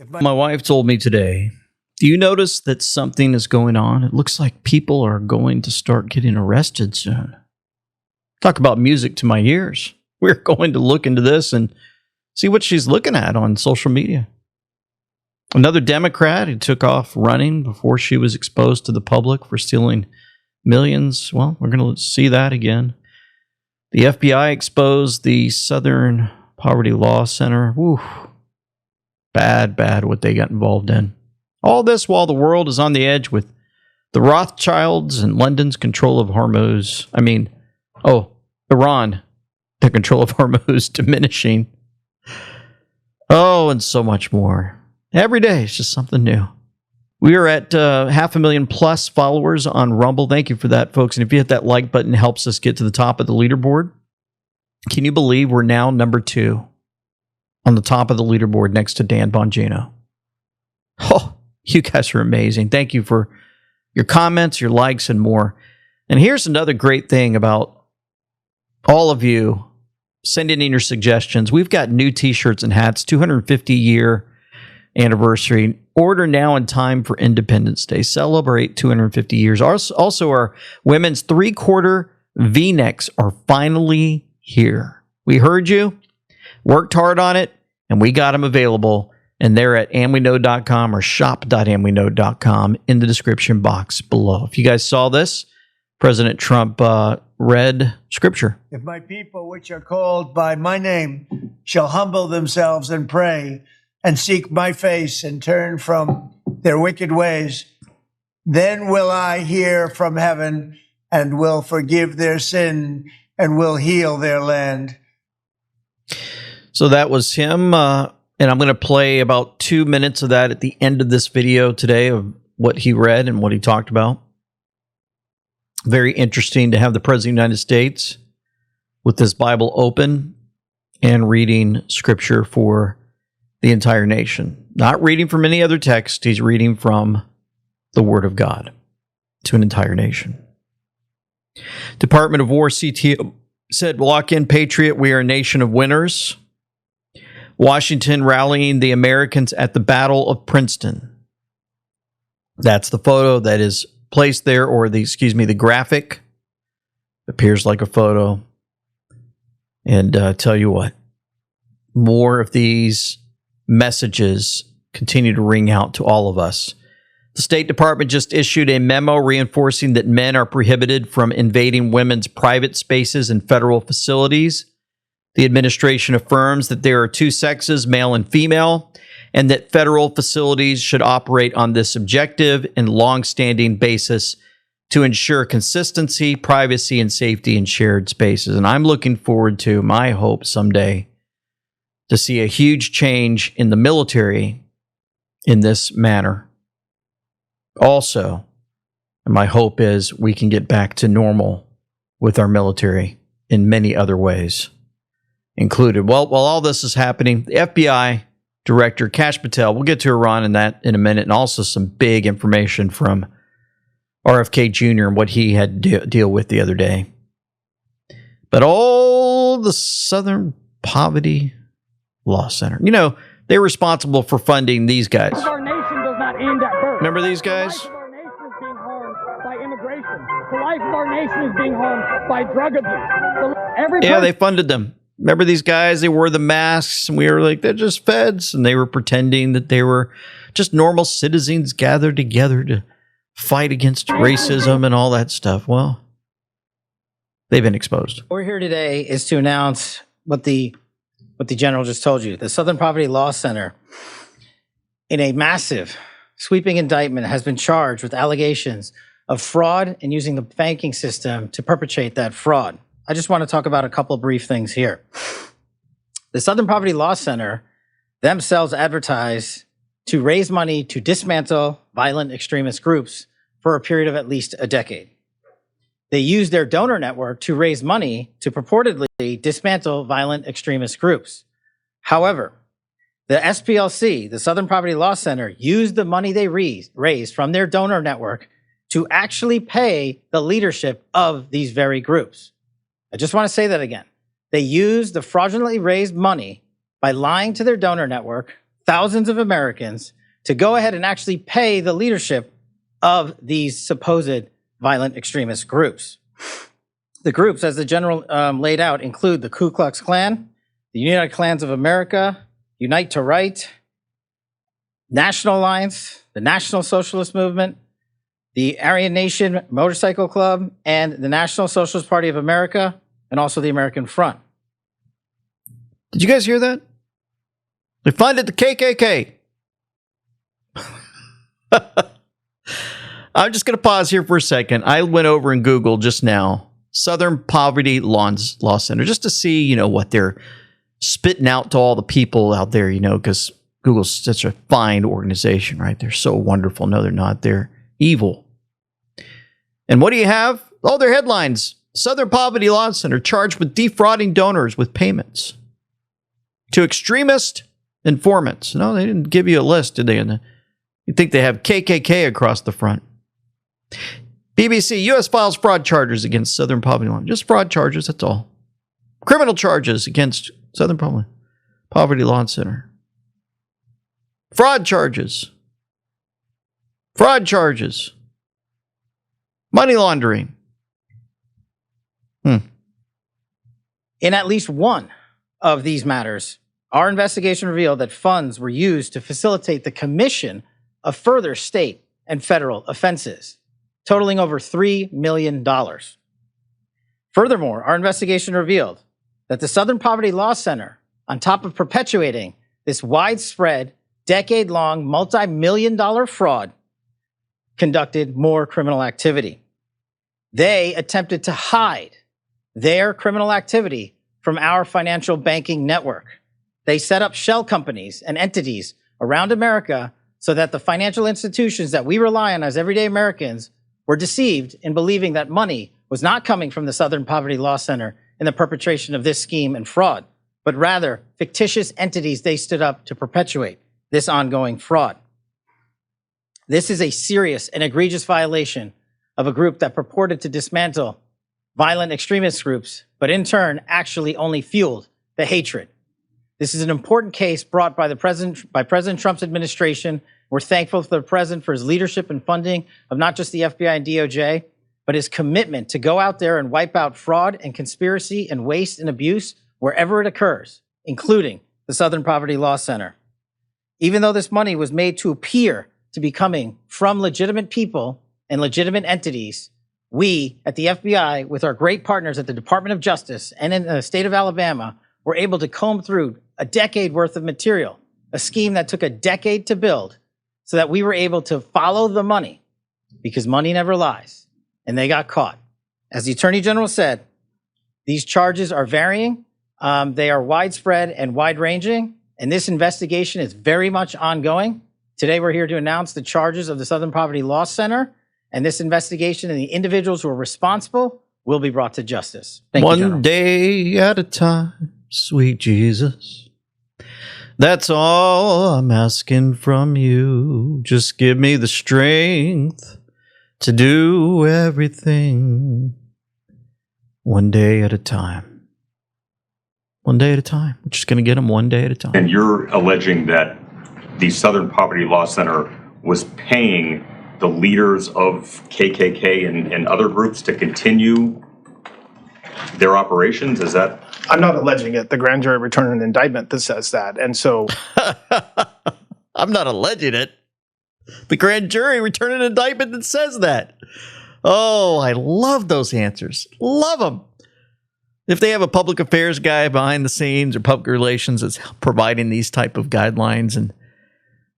My wife told me today, do you notice that something is going on? It looks like people are going to start getting arrested soon. Talk about music to my ears. We're going to look into this and see what she's looking at on social media. Another Democrat who took off running before she was exposed to the public for stealing millions. Well, we're going to see that again. The FBI exposed the Southern Poverty Law Center. Woo. Bad what they got involved in. All this while the world is on the edge with the Rothschilds and London's control of Hormuz. Iran, the control of Hormuz diminishing. Oh, and so much more. Every day it's just something new. We are at 500,000 plus followers on Rumble. Thank you for that, folks. And if you hit that like button, it helps us get to the top of the leaderboard. Can you believe we're now number 2 on the top of the leaderboard next to Dan Bongino? Oh, you guys are amazing. Thank you for your comments, your likes, and more. And here's another great thing about all of you sending in your suggestions. We've got new t-shirts and hats, 250-year anniversary. Order now in time for Independence Day. Celebrate 250 years. Also, our women's 3/4 V-necks are finally here. We heard you, worked hard on it, and we got them available. And they're at amweknow.com or shop.amweknow.com in the description box below. If you guys saw this, President Trump read scripture. If my people, which are called by my name, shall humble themselves and pray and seek my face and turn from their wicked ways, then will I hear from heaven and will forgive their sin and will heal their land. So that was him. And I'm going to play about 2 minutes of that at the end of this video today of what he read and what he talked about. Very interesting to have the President of the United States with this Bible open and reading scripture for the entire nation. Not reading from any other text. He's reading from the Word of God to an entire nation. Department of War CTO said, lock in, Patriot. We are a nation of winners. Washington rallying the Americans at the Battle of Princeton. That's the photo that is placed there, or the graphic. Appears like a photo. And tell you what, more of these messages continue to ring out to all of us. The State Department just issued a memo reinforcing that men are prohibited from invading women's private spaces and federal facilities. The administration affirms that there are 2 sexes, male and female, and that federal facilities should operate on this objective and long-standing basis to ensure consistency, privacy, and safety in shared spaces. And I'm looking forward to, my hope someday, to see a huge change in the military in this manner. Also, my hope is we can get back to normal with our military in many other ways included. Well, while all this is happening, the FBI Director Kash Patel, we'll get to Iran in that in a minute, and also some big information from RFK Jr. and what he had to deal with the other day. But all the Southern Poverty Law Center, they're responsible for funding these guys. Our nation does not end at birth. Remember these guys? The life of our nation is being harmed by immigration. The life of our nation is being harmed by drug abuse. They funded them. Remember these guys? They wore the masks, and we were like, they're just feds. And they were pretending that they were just normal citizens gathered together to fight against racism and all that stuff. Well, they've been exposed. What we're here today is to announce what the general just told you. The Southern Poverty Law Center, in a massive, sweeping indictment, has been charged with allegations of fraud and using the banking system to perpetrate that fraud. I just want to talk about a couple of brief things here. The Southern Poverty Law Center themselves advertise to raise money to dismantle violent extremist groups for a period of at least a decade. They use their donor network to raise money to purportedly dismantle violent extremist groups. However, the SPLC, the Southern Poverty Law Center, used the money they raised from their donor network to actually pay the leadership of these very groups. I just want to say that again. They used the fraudulently raised money by lying to their donor network, thousands of Americans to go ahead and actually pay the leadership of these supposed violent extremist groups. The groups, as the general laid out, include the Ku Klux Klan, the United Klans of America, Unite to Right, National Alliance, the National Socialist Movement, the Aryan Nation Motorcycle Club, and the National Socialist Party of America, and also the American Front. Did you guys hear that? They funded the KKK. I'm just going to pause here for a second. I went over and Googled just now Southern Poverty Law Center just to see, what they're spitting out to all the people out there, because Google's such a fine organization, right? They're so wonderful. No, they're not. They're evil. And what do you have? Oh, their headlines. Southern Poverty Law Center charged with defrauding donors with payments to extremist informants. No, they didn't give you a list, did they? You think they have KKK across the front. BBC, U.S. files fraud charges against Southern Poverty Law. Just fraud charges, that's all. Criminal charges against Southern Poverty Law Center. Fraud charges. Fraud charges. Money laundering. In at least one of these matters, our investigation revealed that funds were used to facilitate the commission of further state and federal offenses, totaling over $3 million. Furthermore, our investigation revealed that the Southern Poverty Law Center, on top of perpetuating this widespread, decade-long, multi-million-dollar fraud, conducted more criminal activity. They attempted to hide their criminal activity from our financial banking network. They set up shell companies and entities around America so that the financial institutions that we rely on as everyday Americans were deceived in believing that money was not coming from the Southern Poverty Law Center in the perpetration of this scheme and fraud, but rather fictitious entities they stood up to perpetuate this ongoing fraud. This is a serious and egregious violation of a group that purported to dismantle violent extremist groups, but in turn actually only fueled the hatred. This is an important case brought by President Trump's administration. We're thankful for the president for his leadership and funding of not just the FBI and DOJ, but his commitment to go out there and wipe out fraud and conspiracy and waste and abuse wherever it occurs, including the Southern Poverty Law Center. Even though this money was made to appear to be coming from legitimate people and legitimate entities, we at the FBI, with our great partners at the Department of Justice and in the state of Alabama, were able to comb through a decade worth of material, a scheme that took a decade to build, so that we were able to follow the money, because money never lies, and they got caught. As the Attorney General said, these charges are varying, they are widespread and wide-ranging, and this investigation is very much ongoing. Today we're here to announce the charges of the Southern Poverty Law Center, and this investigation and the individuals who are responsible will be brought to justice. Thank you, General. One day at a time, sweet Jesus. That's all I'm asking from you. Just give me the strength to do everything one day at a time. One day at a time. We're just going to get them one day at a time. And you're alleging that the Southern Poverty Law Center was paying the leaders of KKK and other groups to continue their operations? Is that? I'm not alleging it. The grand jury returned an indictment that says that. And so I'm not alleging it. The grand jury returned an indictment that says that. Oh, I love those answers. Love them. If they have a public affairs guy behind the scenes or public relations that's providing these type of guidelines and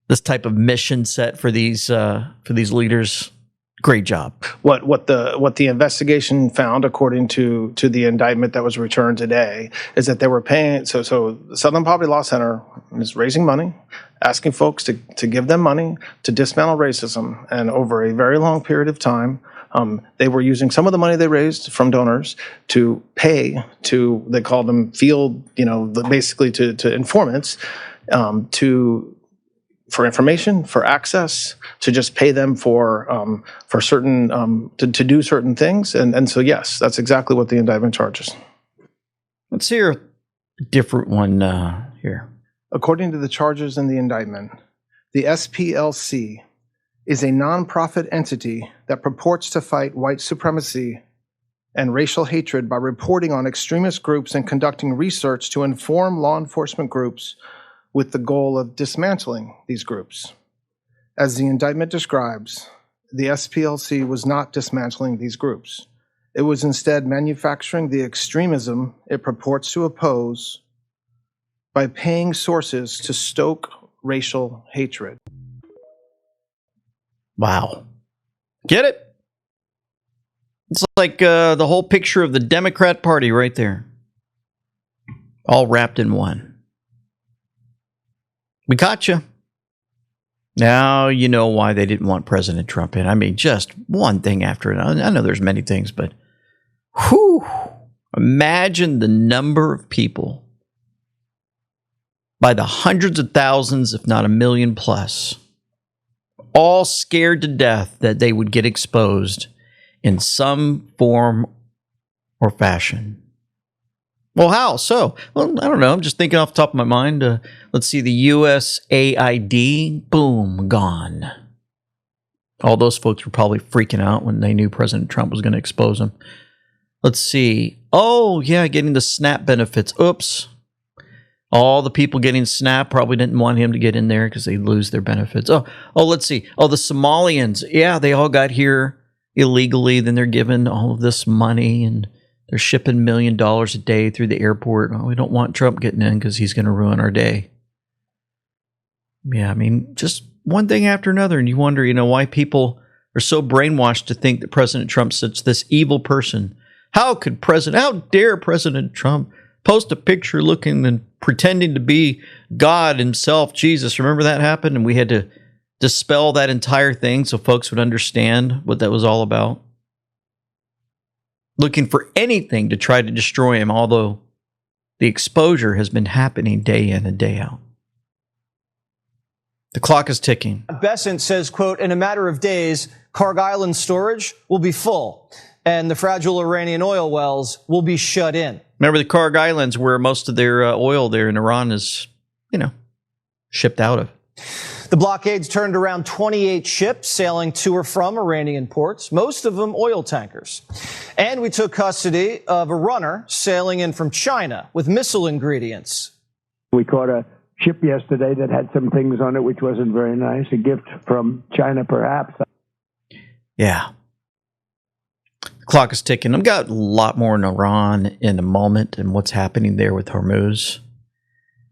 this type of mission set for these leaders, great job. What the investigation found, according to the indictment that was returned today, is that they were paying. So the Southern Poverty Law Center is raising money, asking folks to give them money to dismantle racism, and over a very long period of time, they were using some of the money they raised from donors to pay to, they called them field, basically to informants, for information, for access, to just pay them for certain to do certain things, and so yes, that's exactly what the indictment charges. Let's hear a different one here. According to the charges in the indictment, the SPLC is a nonprofit entity that purports to fight white supremacy and racial hatred by reporting on extremist groups and conducting research to inform law enforcement groups with the goal of dismantling these groups. As the indictment describes, the SPLC was not dismantling these groups. It was instead manufacturing the extremism it purports to oppose by paying sources to stoke racial hatred. Wow. Get it? It's like the whole picture of the Democrat Party right there. All wrapped in one. We caught you. Now you know why they didn't want President Trump in. I mean, just one thing after another. I know there's many things, but whew, imagine the number of people, by the hundreds of thousands, if not a million plus, all scared to death that they would get exposed in some form or fashion. Well, how so? Well, I don't know. I'm just thinking off the top of my mind. Let's see, the USAID, boom, gone. All those folks were probably freaking out when they knew President Trump was going to expose them. Let's see. Oh, yeah, getting the SNAP benefits. Oops. All the people getting SNAP probably didn't want him to get in there because they'd lose their benefits. Oh, let's see. Oh, the Somalians. Yeah, they all got here illegally. Then they're given all of this money and they're shipping $1 million a day through the airport. Oh, we don't want Trump getting in because he's going to ruin our day. Yeah, I mean, just one thing after another. And you wonder, why people are so brainwashed to think that President Trump's such this evil person. How dare President Trump post a picture looking and pretending to be God himself, Jesus. Remember that happened? And we had to dispel that entire thing so folks would understand what that was all about. Looking for anything to try to destroy him, although the exposure has been happening day in and day out. The clock is ticking. Bessent says, quote, in a matter of days, Kharg Island storage will be full and the fragile Iranian oil wells will be shut in. Remember the Kharg Islands where most of their oil there in Iran is, shipped out of. The blockades turned around 28 ships sailing to or from Iranian ports, most of them oil tankers. And we took custody of a runner sailing in from China with missile ingredients. We caught a ship yesterday that had some things on it which wasn't very nice, a gift from China perhaps. Yeah. The clock is ticking. I've got a lot more in Iran in a moment and what's happening there with Hormuz.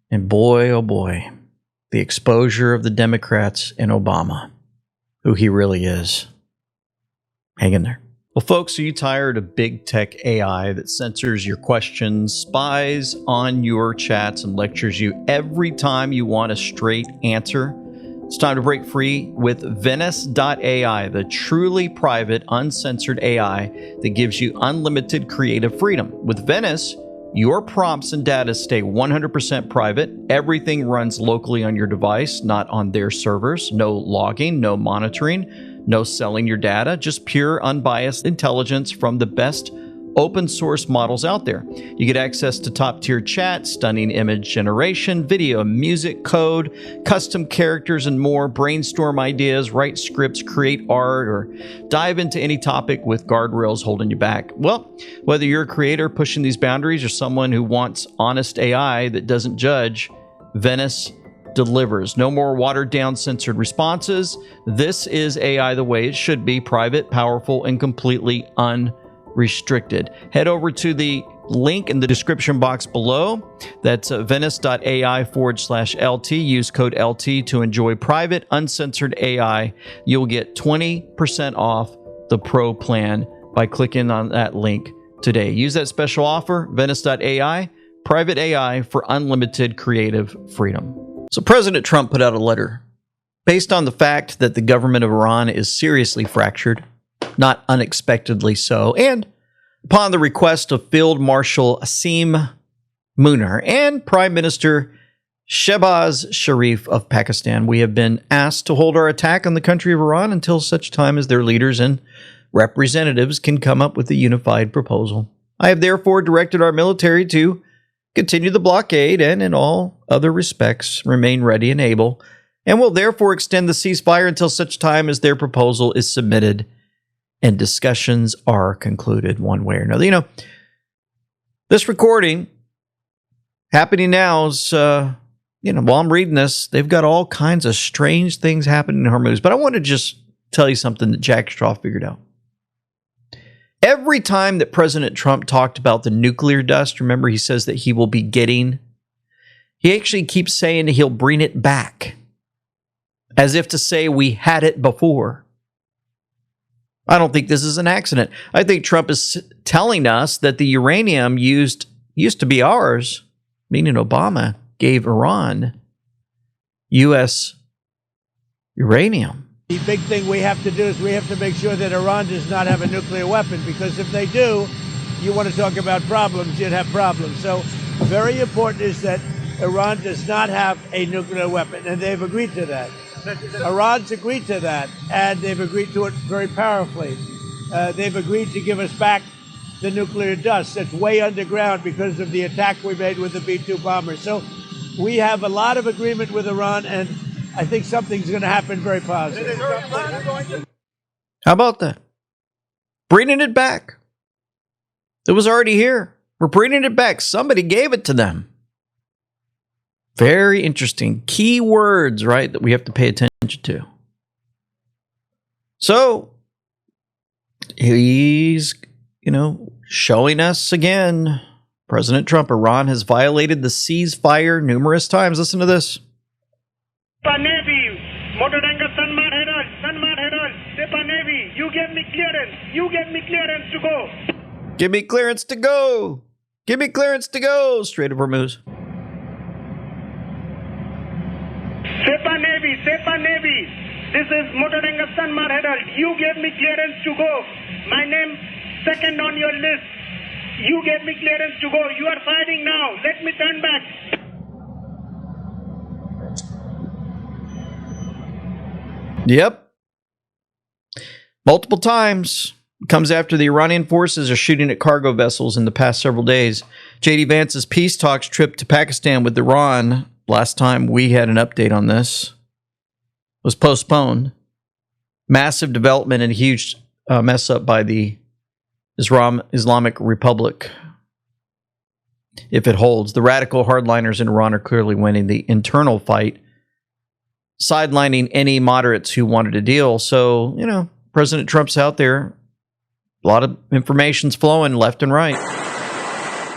And boy, oh boy, the exposure of the Democrats and Obama, who he really is. Hang in there. Well, folks, are you tired of big tech AI that censors your questions, spies on your chats, and lectures you every time you want a straight answer? It's time to break free with Venice.ai, the truly private, uncensored AI that gives you unlimited creative freedom. With Venice, your prompts and data stay 100% private. Everything runs locally on your device, not on their servers. No logging, no monitoring, no selling your data, just pure unbiased intelligence from the best open source models out there. You get access to top tier chat, stunning image generation, video, music, code, custom characters, and more. Brainstorm ideas, write scripts, create art, or dive into any topic with guardrails holding you back. Well, whether you're a creator pushing these boundaries or someone who wants honest AI that doesn't judge, Venice delivers. No more watered down censored responses. This is AI the way it should be: private, powerful, and completely unrestricted. Head over to the link in the description box below. That's venice.ai/LT. Use code LT to enjoy private, uncensored AI. You'll get 20% off the pro plan by clicking on that link today. Use that special offer, venice.ai, private AI for unlimited creative freedom. So President Trump put out a letter based on the fact that the government of Iran is seriously fractured, not unexpectedly so, and upon the request of Field Marshal Asim Munir and Prime Minister Shehbaz Sharif of Pakistan, we have been asked to hold our attack on the country of Iran until such time as their leaders and representatives can come up with a unified proposal. I have therefore directed our military to continue the blockade and, in all other respects, remain ready and able, and will therefore extend the ceasefire until such time as their proposal is submitted and discussions are concluded one way or another. You know, this recording happening now is, while I'm reading this, they've got all kinds of strange things happening in Hormuz. But I want to just tell you something that Jack Straw figured out. Every time that President Trump talked about the nuclear dust, remember he says that he will be getting, he actually keeps saying he'll bring it back, as if to say we had it before. I don't think this is an accident. I think Trump is telling us that the uranium used to be ours, meaning Obama gave Iran U.S. uranium. The big thing we have to do is we have to make sure that Iran does not have a nuclear weapon, because if they do, you want to talk about problems, you'd have problems. So very important is that Iran does not have a nuclear weapon, and they've agreed to that. Iran's agreed to that, and they've agreed to it very powerfully. They've agreed to give us back the nuclear dust that's way underground because of the attack we made with the B-2 bombers. So we have a lot of agreement with Iran, and I think something's going to happen very positive. How about that? Bringing it back. It was already here. We're bringing it back. Somebody gave it to them. Very interesting. Key words, right, that we have to pay attention to. So, he's, showing us again, President Trump, Iran has violated the ceasefire numerous times. Listen to this. Navy, motor tanker Sanmar Herald, Sepa Navy, you give me clearance to go. Give me clearance to go. Give me clearance to go. Strait of Hormuz. Sepa Navy, this is motor tanker Sanmar Herald, you gave me clearance to go. My name second on your list. You gave me clearance to go. You are fighting now. Let me turn back. Yep. Multiple times. Comes after the Iranian forces are shooting at cargo vessels in the past several days. J.D. Vance's peace talks trip to Pakistan with Iran, last time we had an update on this, was postponed. Massive development and huge mess up by the Islamic Republic. If it holds, the radical hardliners in Iran are clearly winning the internal fight, sidelining any moderates who wanted a deal. So, President Trump's out there. A lot of information's flowing left and right.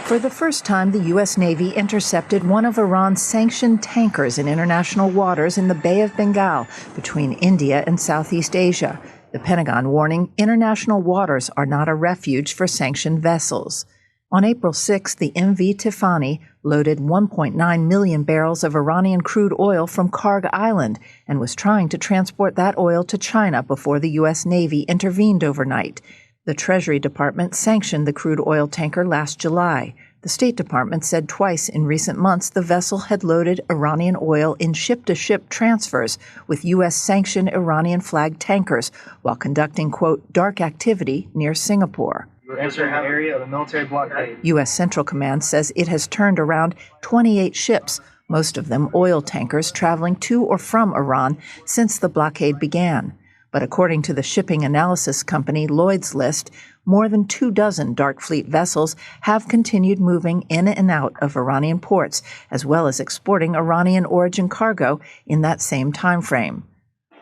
For the first time, the U.S. Navy intercepted one of Iran's sanctioned tankers in international waters in the Bay of Bengal between India and Southeast Asia. The Pentagon warning international waters are not a refuge for sanctioned vessels. On April 6, the MV Tiffany loaded 1.9 million barrels of Iranian crude oil from Karg Island and was trying to transport that oil to China before the U.S. Navy intervened overnight. The Treasury Department sanctioned the crude oil tanker last July. The State Department said twice in recent months the vessel had loaded Iranian oil in ship-to-ship transfers with U.S.-sanctioned Iranian-flagged tankers while conducting, quote, dark activity near Singapore. Area of a military blockade. U.S. Central Command says it has turned around 28 ships, most of them oil tankers traveling to or from Iran since the blockade began. But according to the shipping analysis company Lloyd's List, more than 24 Dark Fleet vessels have continued moving in and out of Iranian ports, as well as exporting Iranian-origin cargo in that same time frame.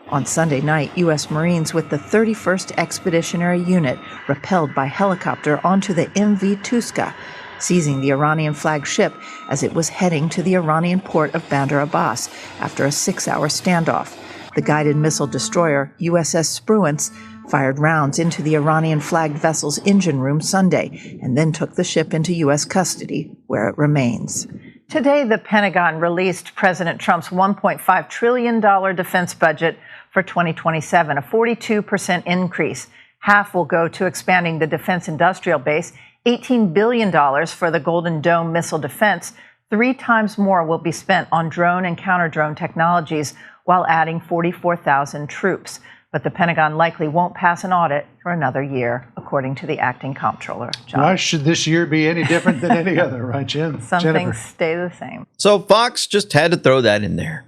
On Sunday night, U.S. Marines with the 31st Expeditionary Unit rappelled by helicopter onto the MV Tuska, seizing the Iranian flagged ship as it was heading to the Iranian port of Bandar Abbas after a 6-hour standoff. The guided missile destroyer USS Spruance fired rounds into the Iranian-flagged vessel's engine room Sunday and then took the ship into U.S. custody, where it remains. Today, the Pentagon released President Trump's $1.5 trillion defense budget for 2027, a 42% increase. Half will go to expanding the defense industrial base, $18 billion for the Golden Dome missile defense. 3 times more will be spent on drone and counter-drone technologies while adding 44,000 troops. But the Pentagon likely won't pass an audit for another year, according to the acting comptroller. John. Why should this year be any different than any other, right, Jim? Some things stay the same. So Fox just had to throw that in there.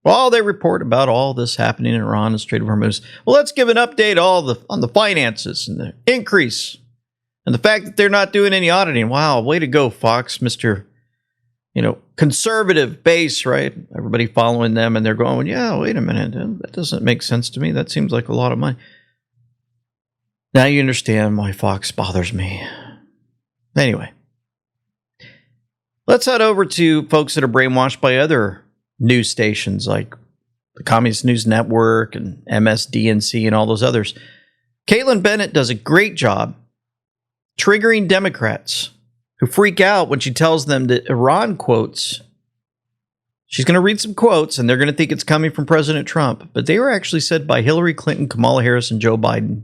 While they report about all this happening in Iran and Strait of Hormuz, well, let's give an update on the finances and the increase and the fact that they're not doing any auditing. Wow, way to go, Fox, Mr. Conservative base, right? Everybody following them, and they're going, yeah, wait a minute, that doesn't make sense to me. That seems like a lot of money. Now you understand why Fox bothers me. Anyway, let's head over to folks that are brainwashed by other news stations like the Communist News Network and MSDNC and all those others. Caitlin Bennett does a great job triggering Democrats who freak out when she tells them that Iran quotes. She's going to read some quotes, and they're going to think it's coming from President Trump. But they were actually said by Hillary Clinton, Kamala Harris, and Joe Biden.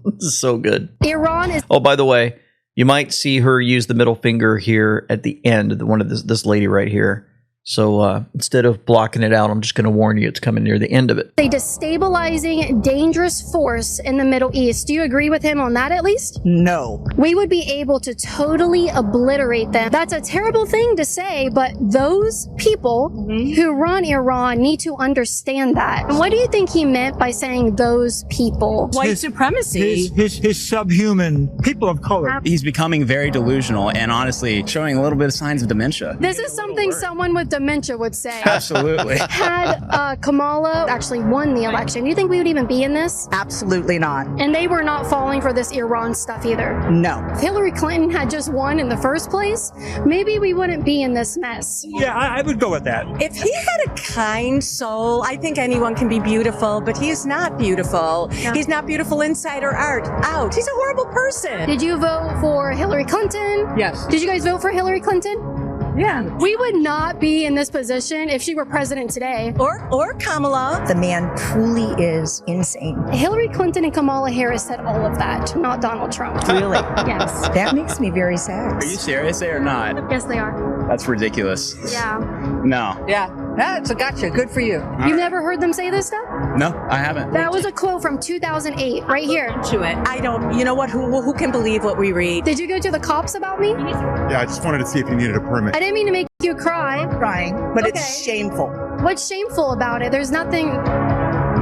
This is so good. Iran is... Oh, by the way, you might see her use the middle finger here at the end of one of this lady right here. So instead of blocking it out, I'm just going to warn you it's coming near the end of it. a destabilizing, dangerous force in the Middle East. Do you agree with him on that at least? No. We would be able to totally obliterate them. That's a terrible thing to say, but those people who run Iran need to understand that. And what do you think he meant by saying those people? White supremacy. His subhuman people of color. He's becoming very delusional and honestly showing a little bit of signs of dementia. This is something someone with dementia would say. Absolutely. Had Kamala actually won the election, do you think we would even be in this? Absolutely not. And they were not falling for this Iran stuff either. No. If Hillary Clinton had just won in the first place, maybe we wouldn't be in this mess. Yeah, I would go with that. If he had a kind soul, I think anyone can be beautiful, but he is not beautiful. Yeah. He's not beautiful inside or out. He's a horrible person. Did you vote for Hillary Clinton? Yes. Did you guys vote for Hillary Clinton? Yeah. We would not be in this position if she were president today. Or Kamala. The man truly is insane. Hillary Clinton and Kamala Harris said all of that, not Donald Trump. Really? Yes. That makes me very sad. Are you serious or not? Yes, they are. That's ridiculous. Yeah. No. Yeah. That's a gotcha. Good for you. You've never heard them say this stuff? No, I haven't. That was a quote from 2008, right here. To it. I don't, you know what? Who can believe what we read? Did you go to the cops about me? Yeah, I just wanted to see if you needed a permit. I didn't mean to make you cry. Crying, but Okay. it's shameful. What's shameful about it? There's nothing.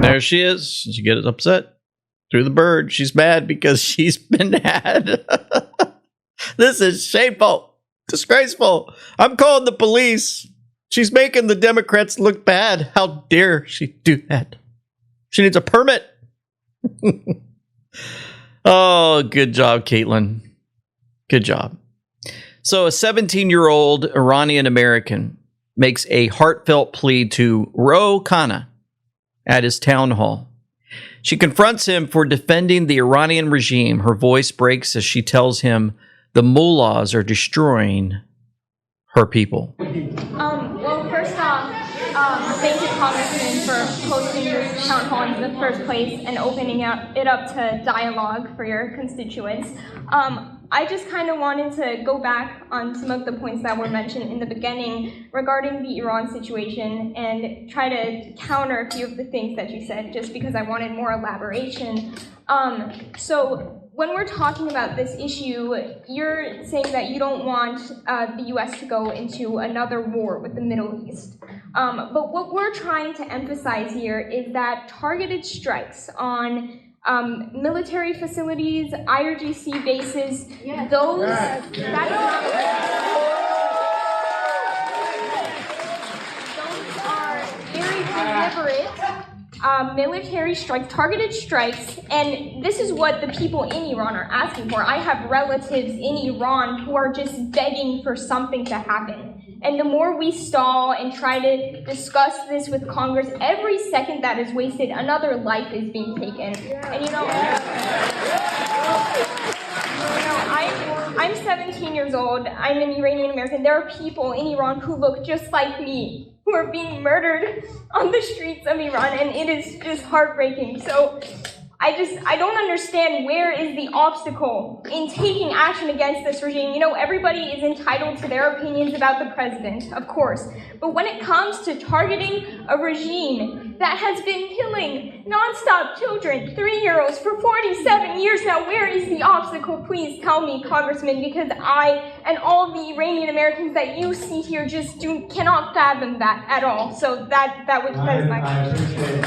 There she is. She gets upset through the bird. She's mad because she's been had. This is shameful, disgraceful. I'm calling the police. She's making the Democrats look bad. How dare she do that? She needs a permit. Oh, good job, Caitlin. Good job. So a 17-year-old Iranian American makes a heartfelt plea to Ro Khanna at his town hall. She confronts him for defending the Iranian regime. Her voice breaks as she tells him the mullahs are destroying her people. Well, first off, thank you, Congressman, for hosting this town hall in the first place and opening it up to dialogue for your constituents. I just kind of wanted to go back on some of the points that were mentioned in the beginning regarding the Iran situation and try to counter a few of the things that you said just because I wanted more elaboration. So when we're talking about this issue, you're saying that you don't want the U.S. to go into another war with the Middle East. But what we're trying to emphasize here is that targeted strikes on military facilities, IRGC bases, those are very deliberate military strikes, targeted strikes, and this is what the people in Iran are asking for. I have relatives in Iran who are just begging for something to happen. And the more we stall and try to discuss this with Congress, every second that is wasted, another life is being taken. And I'm 17 years old. I'm an Iranian American. There are people in Iran who look just like me, who are being murdered on the streets of Iran, and it is just heartbreaking. So I don't understand where is the obstacle in taking action against this regime. You know, everybody is entitled to their opinions about the president, of course. But when it comes to targeting a regime that has been killing nonstop children, 3-year-olds, for 47 years now, where is the obstacle? Please tell me, Congressman, because I and all the Iranian Americans that you see here just cannot fathom that at all. So that's my question.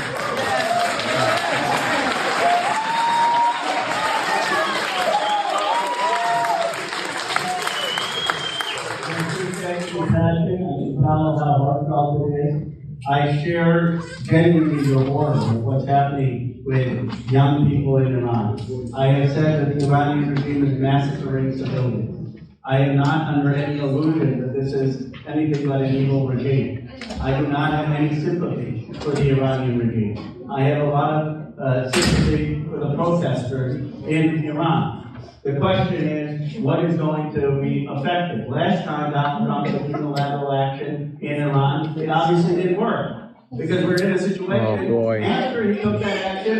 I share genuinely your horror of what's happening with young people in Iran. I have said that the Iranian regime is massacring civilians. I am not under any illusion that this is anything but an evil regime. I do not have any sympathy for the Iranian regime. I have a lot of sympathy for the protesters in Iran. The question is, what is going to be effective? Last time Donald Trump took unilateral action in Iran, it obviously didn't work. Because we're in a situation after he took that action.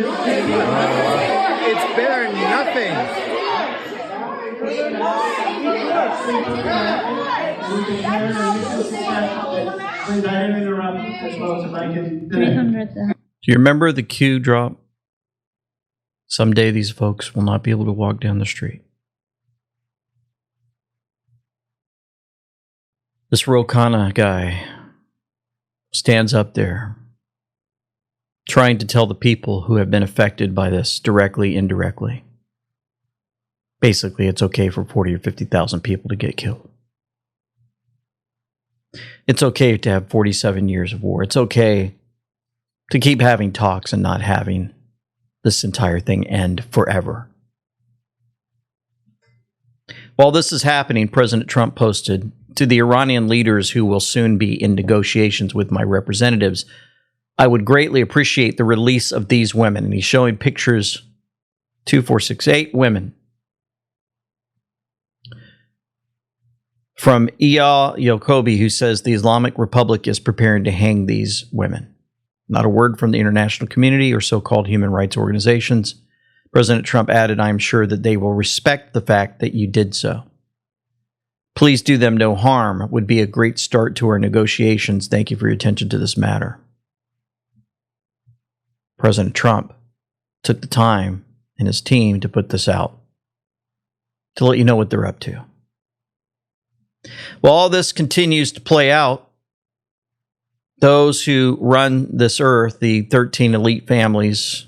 It's better than nothing. Please, I didn't interrupt as well as if I can. 300. Do you remember the cue drop? Someday these folks will not be able to walk down the street. This Ro Khanna guy stands up there trying to tell the people who have been affected by this directly, indirectly. Basically, it's okay for 40 or 50,000 people to get killed. It's okay to have 47 years of war. It's okay to keep having talks and not having this entire thing end forever. While this is happening, President Trump posted, "To the Iranian leaders who will soon be in negotiations with my representatives, I would greatly appreciate the release of these women." And he's showing pictures, 2, 4, 6, 8 women. From Eyal Yokobi, who says the Islamic Republic is preparing to hang these women. Not a word from the international community or so-called human rights organizations. President Trump added, "I am sure that they will respect the fact that you did so. Please do them no harm. It would be a great start to our negotiations. Thank you for your attention to this matter." President Trump took the time and his team to put this out to let you know what they're up to. While all this continues to play out, those who run this earth, the 13 elite families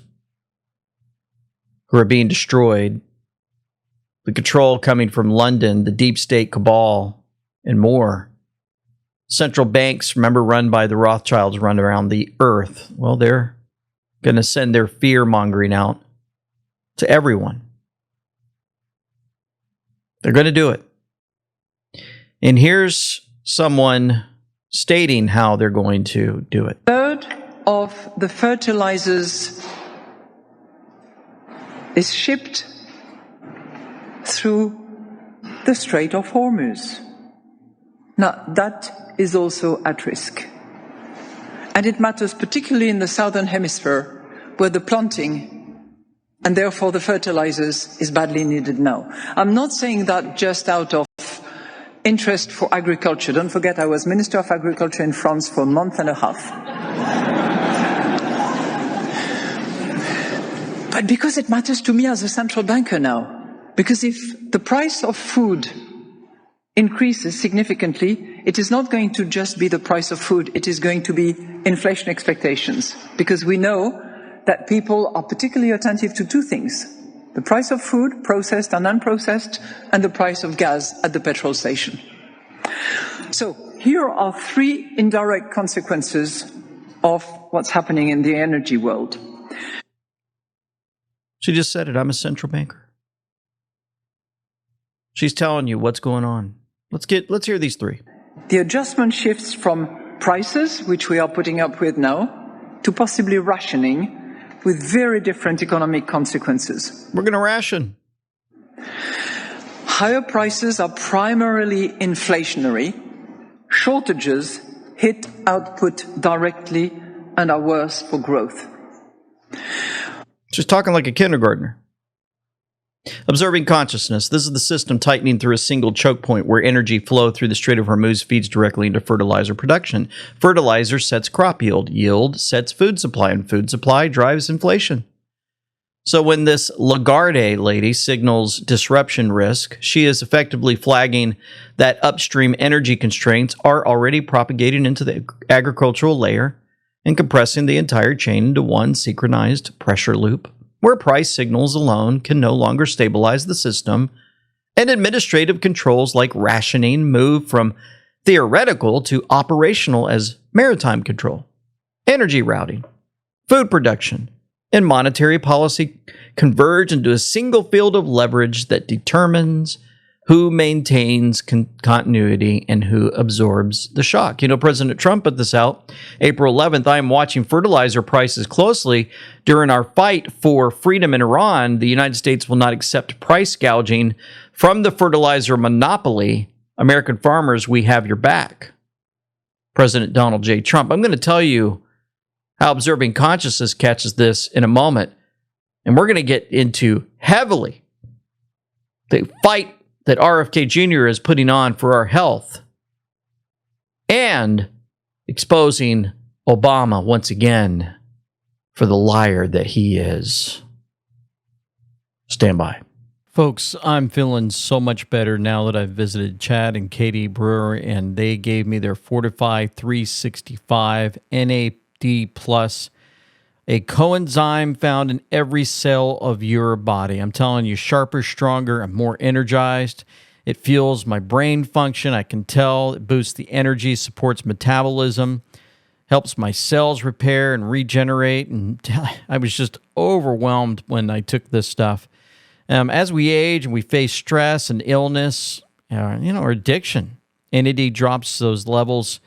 who are being destroyed, the control coming from London, the deep state cabal, and more. Central banks, remember, run by the Rothschilds, run around the earth. Well, they're going to send their fear-mongering out to everyone. They're going to do it. And here's someone stating how they're going to do it. Third of the fertilizers is shipped through the Strait of Hormuz. Now, that is also at risk. And it matters particularly in the southern hemisphere, where the planting and therefore the fertilizers is badly needed now. I'm not saying that just out of interest for agriculture. Don't forget, I was Minister of Agriculture in France for a month and a half. But because it matters to me as a central banker now. Because if the price of food increases significantly, it is not going to just be the price of food, it is going to be inflation expectations. Because we know that people are particularly attentive to two things: the price of food, processed and unprocessed, and the price of gas at the petrol station. So here are 3 indirect consequences of what's happening in the energy world. She just said it. I'm a central banker. She's telling you what's going on. Let's hear these 3. The adjustment shifts from prices, which we are putting up with now, to possibly rationing, with very different economic consequences. We're going to ration. Higher prices are primarily inflationary. Shortages hit output directly and are worse for growth. She's talking like a kindergartner. Observing consciousness. This is the system tightening through a single choke point where energy flow through the Strait of Hormuz feeds directly into fertilizer production. Fertilizer sets crop yield. Yield sets food supply, and food supply drives inflation. So when this Lagarde lady signals disruption risk, she is effectively flagging that upstream energy constraints are already propagating into the agricultural layer and compressing the entire chain into one synchronized pressure loop, where price signals alone can no longer stabilize the system, and administrative controls like rationing move from theoretical to operational as maritime control, energy routing, food production, and monetary policy converge into a single field of leverage that determines who maintains continuity and who absorbs the shock. You know, President Trump put this out April 11th. I am watching fertilizer prices closely. During our fight for freedom in Iran, the United States will not accept price gouging from the fertilizer monopoly. American farmers, we have your back. President Donald J. Trump. I'm going to tell you how observing consciousness catches this in a moment. And we're going to get into heavily the fight that RFK Jr. is putting on for our health and exposing Obama once again for the liar that he is. Stand by. Folks, I'm feeling so much better now that I've visited Chad and Katie Brewer, and they gave me their Fortify 365 NAD Plus, a coenzyme found in every cell of your body. I'm telling you, sharper, stronger, and more energized. It fuels my brain function. I can tell. It boosts the energy, supports metabolism, helps my cells repair and regenerate. And I was just overwhelmed when I took this stuff. As we age and we face stress and illness, or addiction, NAD drops those levels,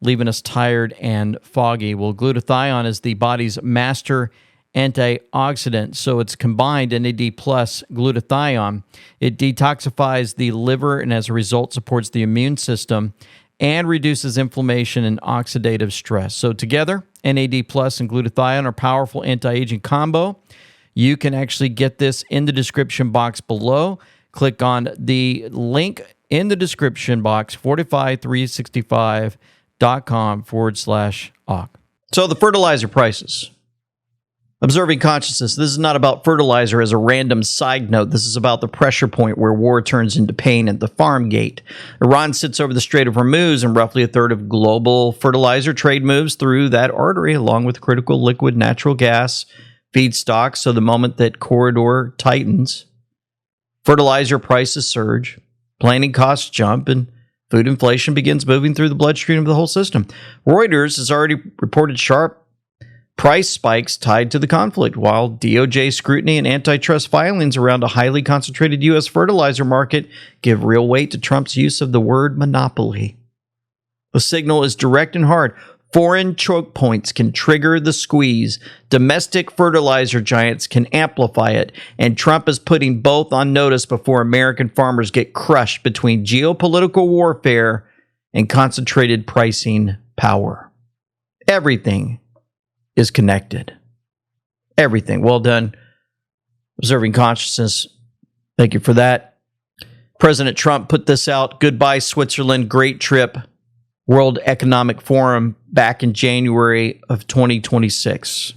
leaving us tired and foggy. Well, glutathione is the body's master antioxidant, so it's combined NAD plus glutathione. It detoxifies the liver and as a result supports the immune system and reduces inflammation and oxidative stress. So together, NAD plus and glutathione are powerful anti-aging combo. You can actually get this in the description box below. Click on the link in the description box, fortify365.com/AUK. So the fertilizer prices. Observing consciousness. This is not about fertilizer as a random side note. This is about the pressure point where war turns into pain at the farm gate. Iran sits over the Strait of Hormuz, and roughly a third of global fertilizer trade moves through that artery, along with critical liquid natural gas feedstock. So the moment that corridor tightens, fertilizer prices surge, planting costs jump, and food inflation begins moving through the bloodstream of the whole system. Reuters has already reported sharp price spikes tied to the conflict, while DOJ scrutiny and antitrust filings around a highly concentrated U.S. fertilizer market give real weight to Trump's use of the word monopoly. The signal is direct and hard. Foreign choke points can trigger the squeeze. Domestic fertilizer giants can amplify it. And Trump is putting both on notice before American farmers get crushed between geopolitical warfare and concentrated pricing power. Everything is connected. Everything. Well done. Observing consciousness. Thank you for that. President Trump put this out. Goodbye, Switzerland. Great trip. World Economic Forum back in January of 2026.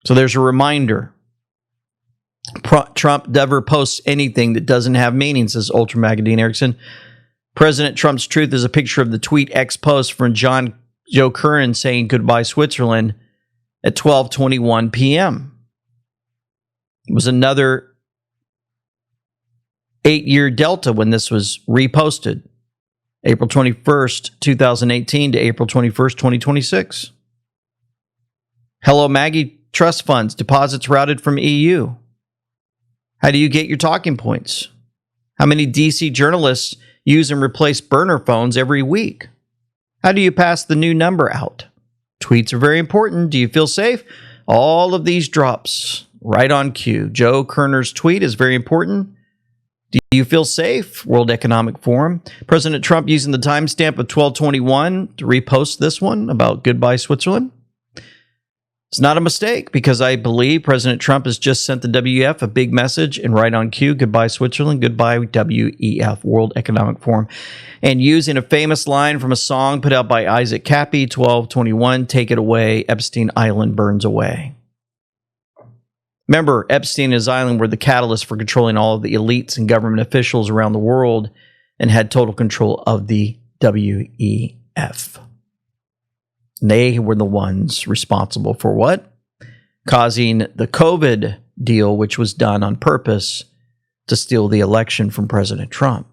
So there's a reminder. Trump never posts anything that doesn't have meaning, says Ultra Magadine Erickson. President Trump's truth is a picture of the tweet X post from Joe Curran saying goodbye Switzerland at 12:21 p.m. It was another 8-year delta when this was reposted. April 21st, 2018 to April 21st, 2026. Hello, Maggie. Trust funds, deposits routed from EU. How do you get your talking points? How many DC journalists use and replace burner phones every week? How do you pass the new number out? Tweets are very important. Do you feel safe? All of these drops right on cue. Joe Kerner's tweet is very important. Do you feel safe? World Economic Forum. President Trump using the timestamp of 12:21 to repost this one about goodbye Switzerland. It's not a mistake because I believe President Trump has just sent the WEF a big message and right on cue, goodbye Switzerland, goodbye WEF, World Economic Forum. And using a famous line from a song put out by Isaac Cappy, 1221, take it away, Epstein Island burns away. Remember, Epstein and his island were the catalyst for controlling all of the elites and government officials around the world and had total control of the WEF. They were the ones responsible for what? Causing the COVID deal, which was done on purpose to steal the election from President Trump,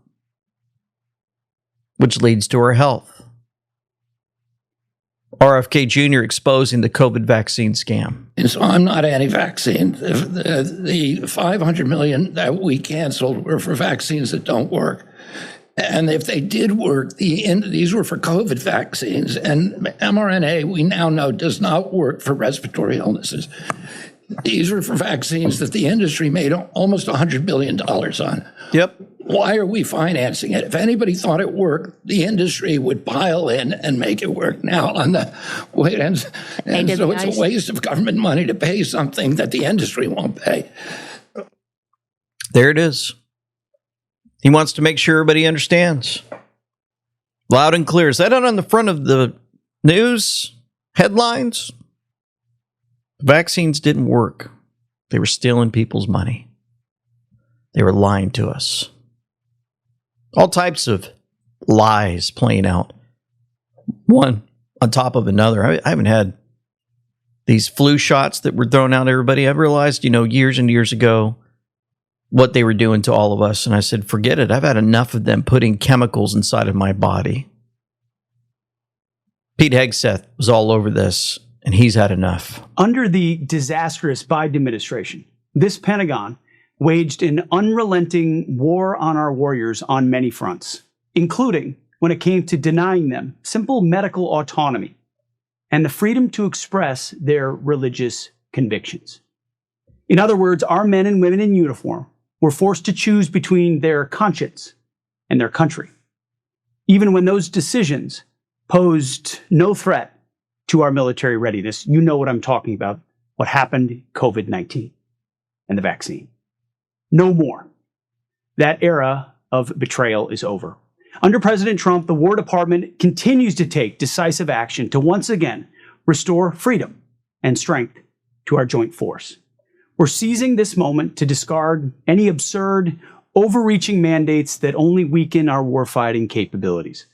which leads to our health. RFK Jr. exposing the COVID vaccine scam. And so I'm not anti-vaccine. The 500 million that we canceled were for vaccines that don't work. And if they did work, these were for COVID vaccines. And mRNA, we now know, does not work for respiratory illnesses. These were for vaccines that the industry made almost $100 billion on. Yep. Why are we financing it? If anybody thought it worked, the industry would pile in and make it work now on the way. And so it's a waste of government money to pay something that the industry won't pay. There it is. He wants to make sure everybody understands. Loud and clear. Is that out on the front of the news headlines? Vaccines didn't work. They were stealing people's money. They were lying to us. All types of lies playing out, one on top of another. I haven't had these flu shots that were thrown out at everybody. I realized, years and years ago, what they were doing to all of us. And I said, forget it. I've had enough of them putting chemicals inside of my body. Pete Hegseth was all over this, and he's had enough. Under the disastrous Biden administration, this Pentagon waged an unrelenting war on our warriors on many fronts, including when it came to denying them simple medical autonomy and the freedom to express their religious convictions. In other words, our men and women in uniform were forced to choose between their conscience and their country, even when those decisions posed no threat to our military readiness. You know what I'm talking about, what happened, COVID-19 and the vaccine. No more. That era of betrayal is over. Under President Trump, the War Department continues to take decisive action to once again restore freedom and strength to our joint force. We're seizing this moment to discard any absurd, overreaching mandates that only weaken our warfighting capabilities.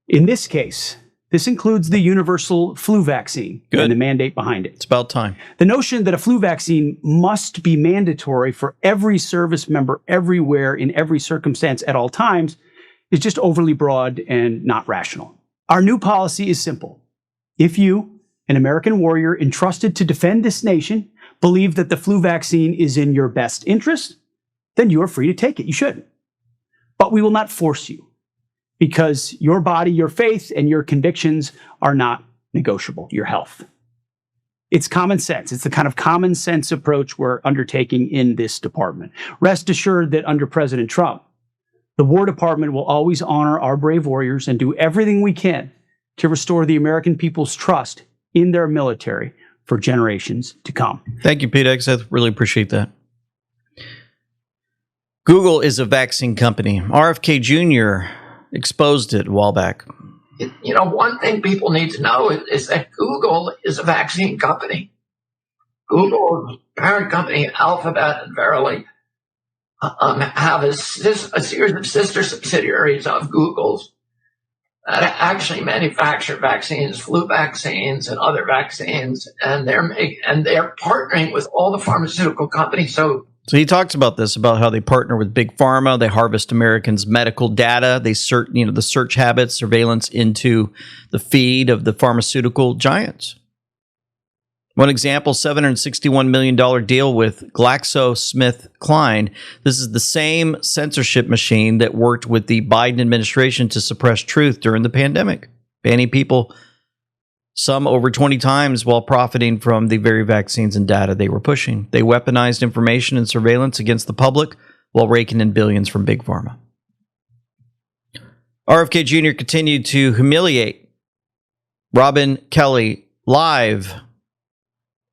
In this case, this includes the universal flu vaccine and the mandate behind it. It's about time. The notion that a flu vaccine must be mandatory for every service member everywhere in every circumstance at all times is just overly broad and not rational. Our new policy is simple. If you, an American warrior entrusted to defend this nation, believe that the flu vaccine is in your best interest, then you are free to take it. You should. But we will not force you, because your body, your faith, and your convictions are not negotiable. Your health. It's common sense. It's the kind of common sense approach we're undertaking in this department. Rest assured that under President Trump, the War Department will always honor our brave warriors and do everything we can to restore the American people's trust in their military for generations to come. Thank you, Pete Hegseth. Really appreciate that. Google is a vaccine company. RFK Jr. exposed it a while back. One thing people need to know is that Google is a vaccine company. Google's parent company, Alphabet and Verily, have a series of sister subsidiaries of Google's that actually manufacture vaccines, flu vaccines, and other vaccines, and they're partnering with all the pharmaceutical companies. So he talks about this, about how they partner with big pharma. They harvest Americans' medical data. They search, the search habits, surveillance into the feed of the pharmaceutical giants. One example, $761 million deal with GlaxoSmithKline. This is the same censorship machine that worked with the Biden administration to suppress truth during the pandemic, banning people, some over 20 times, while profiting from the very vaccines and data they were pushing. They weaponized information and surveillance against the public while raking in billions from big pharma. RFK Jr. continued to humiliate Robin Kelly live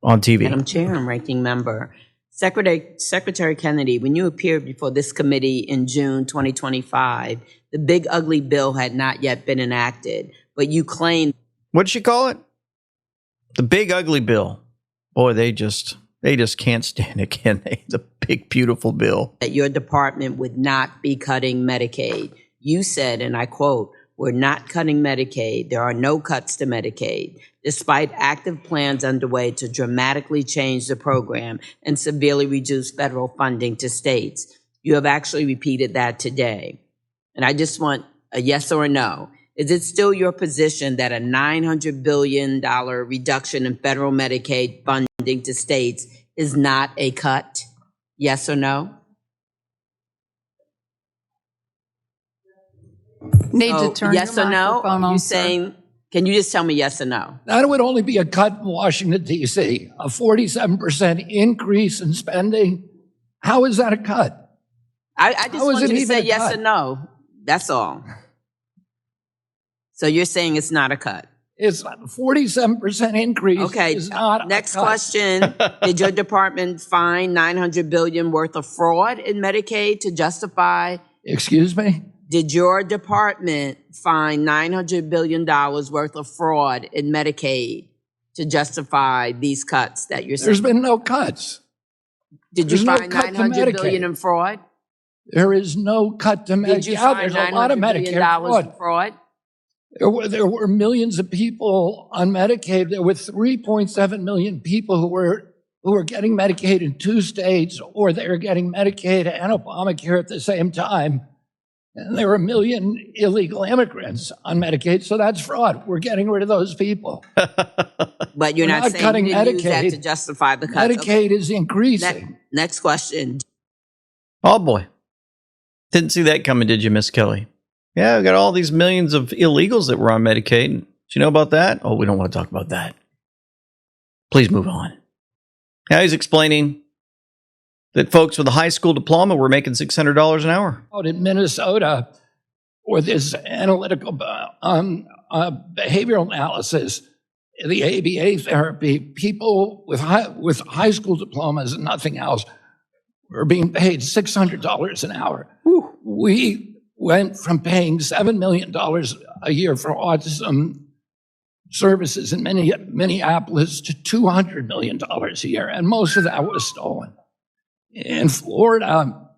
on TV. Madam Chair and Ranking Member. Secretary Kennedy, when you appeared before this committee in June 2025, the big ugly bill had not yet been enacted, but you claimed— What'd she call it? The big ugly bill. Boy, they just can't stand it, can they? The big beautiful bill. That your department would not be cutting Medicaid. You said, and I quote, "We're not cutting Medicaid. There are no cuts to Medicaid." Despite active plans underway to dramatically change the program and severely reduce federal funding to states, you have actually repeated that today. And I just want a yes or a no. Is it still your position that a $900 billion reduction in federal Medicaid funding to states is not a cut? Yes or no? Need to turn yes your or no? microphone Are you on, sir. saying, can you just tell me yes or no? That would only be a cut in Washington, D.C., a 47% increase in spending. How is that a cut? I just How is want it you to even say a yes cut? or no. That's all. So you're saying it's not a cut? It's not a 47% increase. Okay. Is not Next a cut. question. Did your department find $900 billion worth of fraud in Medicaid to justify? Excuse me? Did your department find $900 billion worth of fraud in Medicaid to justify these cuts that you're saying? There's been no cuts. Did you there's no find cut to $900 billion Medicaid. in fraud? There is no cut to Medicaid. Did you Yeah, find there's a lot of $900 billion Medicare in fraud? There were millions of people on Medicaid. There were 3.7 million people who were getting Medicaid in 2 states, or they were getting Medicaid and Obamacare at the same time. And there were 1 million illegal immigrants on Medicaid, so that's fraud. We're getting rid of those people. But you're We're not saying cutting you didn't use that Medicaid. to justify the cuts. Medicaid is increasing. Next question. Oh boy. Didn't see that coming, did you, Miss Kelly? Yeah, we got all these millions of illegals that were on Medicaid. Did you know about that? Oh, we don't want to talk about that. Please move on. Now he's explaining that folks with a high school diploma were making $600 an hour. Out in Minnesota, or this analytical behavioral analysis, the ABA therapy, people with high school diplomas and nothing else were being paid $600 an hour. We went from paying $7 million a year for autism services in Minneapolis to $200 million a year, and most of that was stolen. In Florida,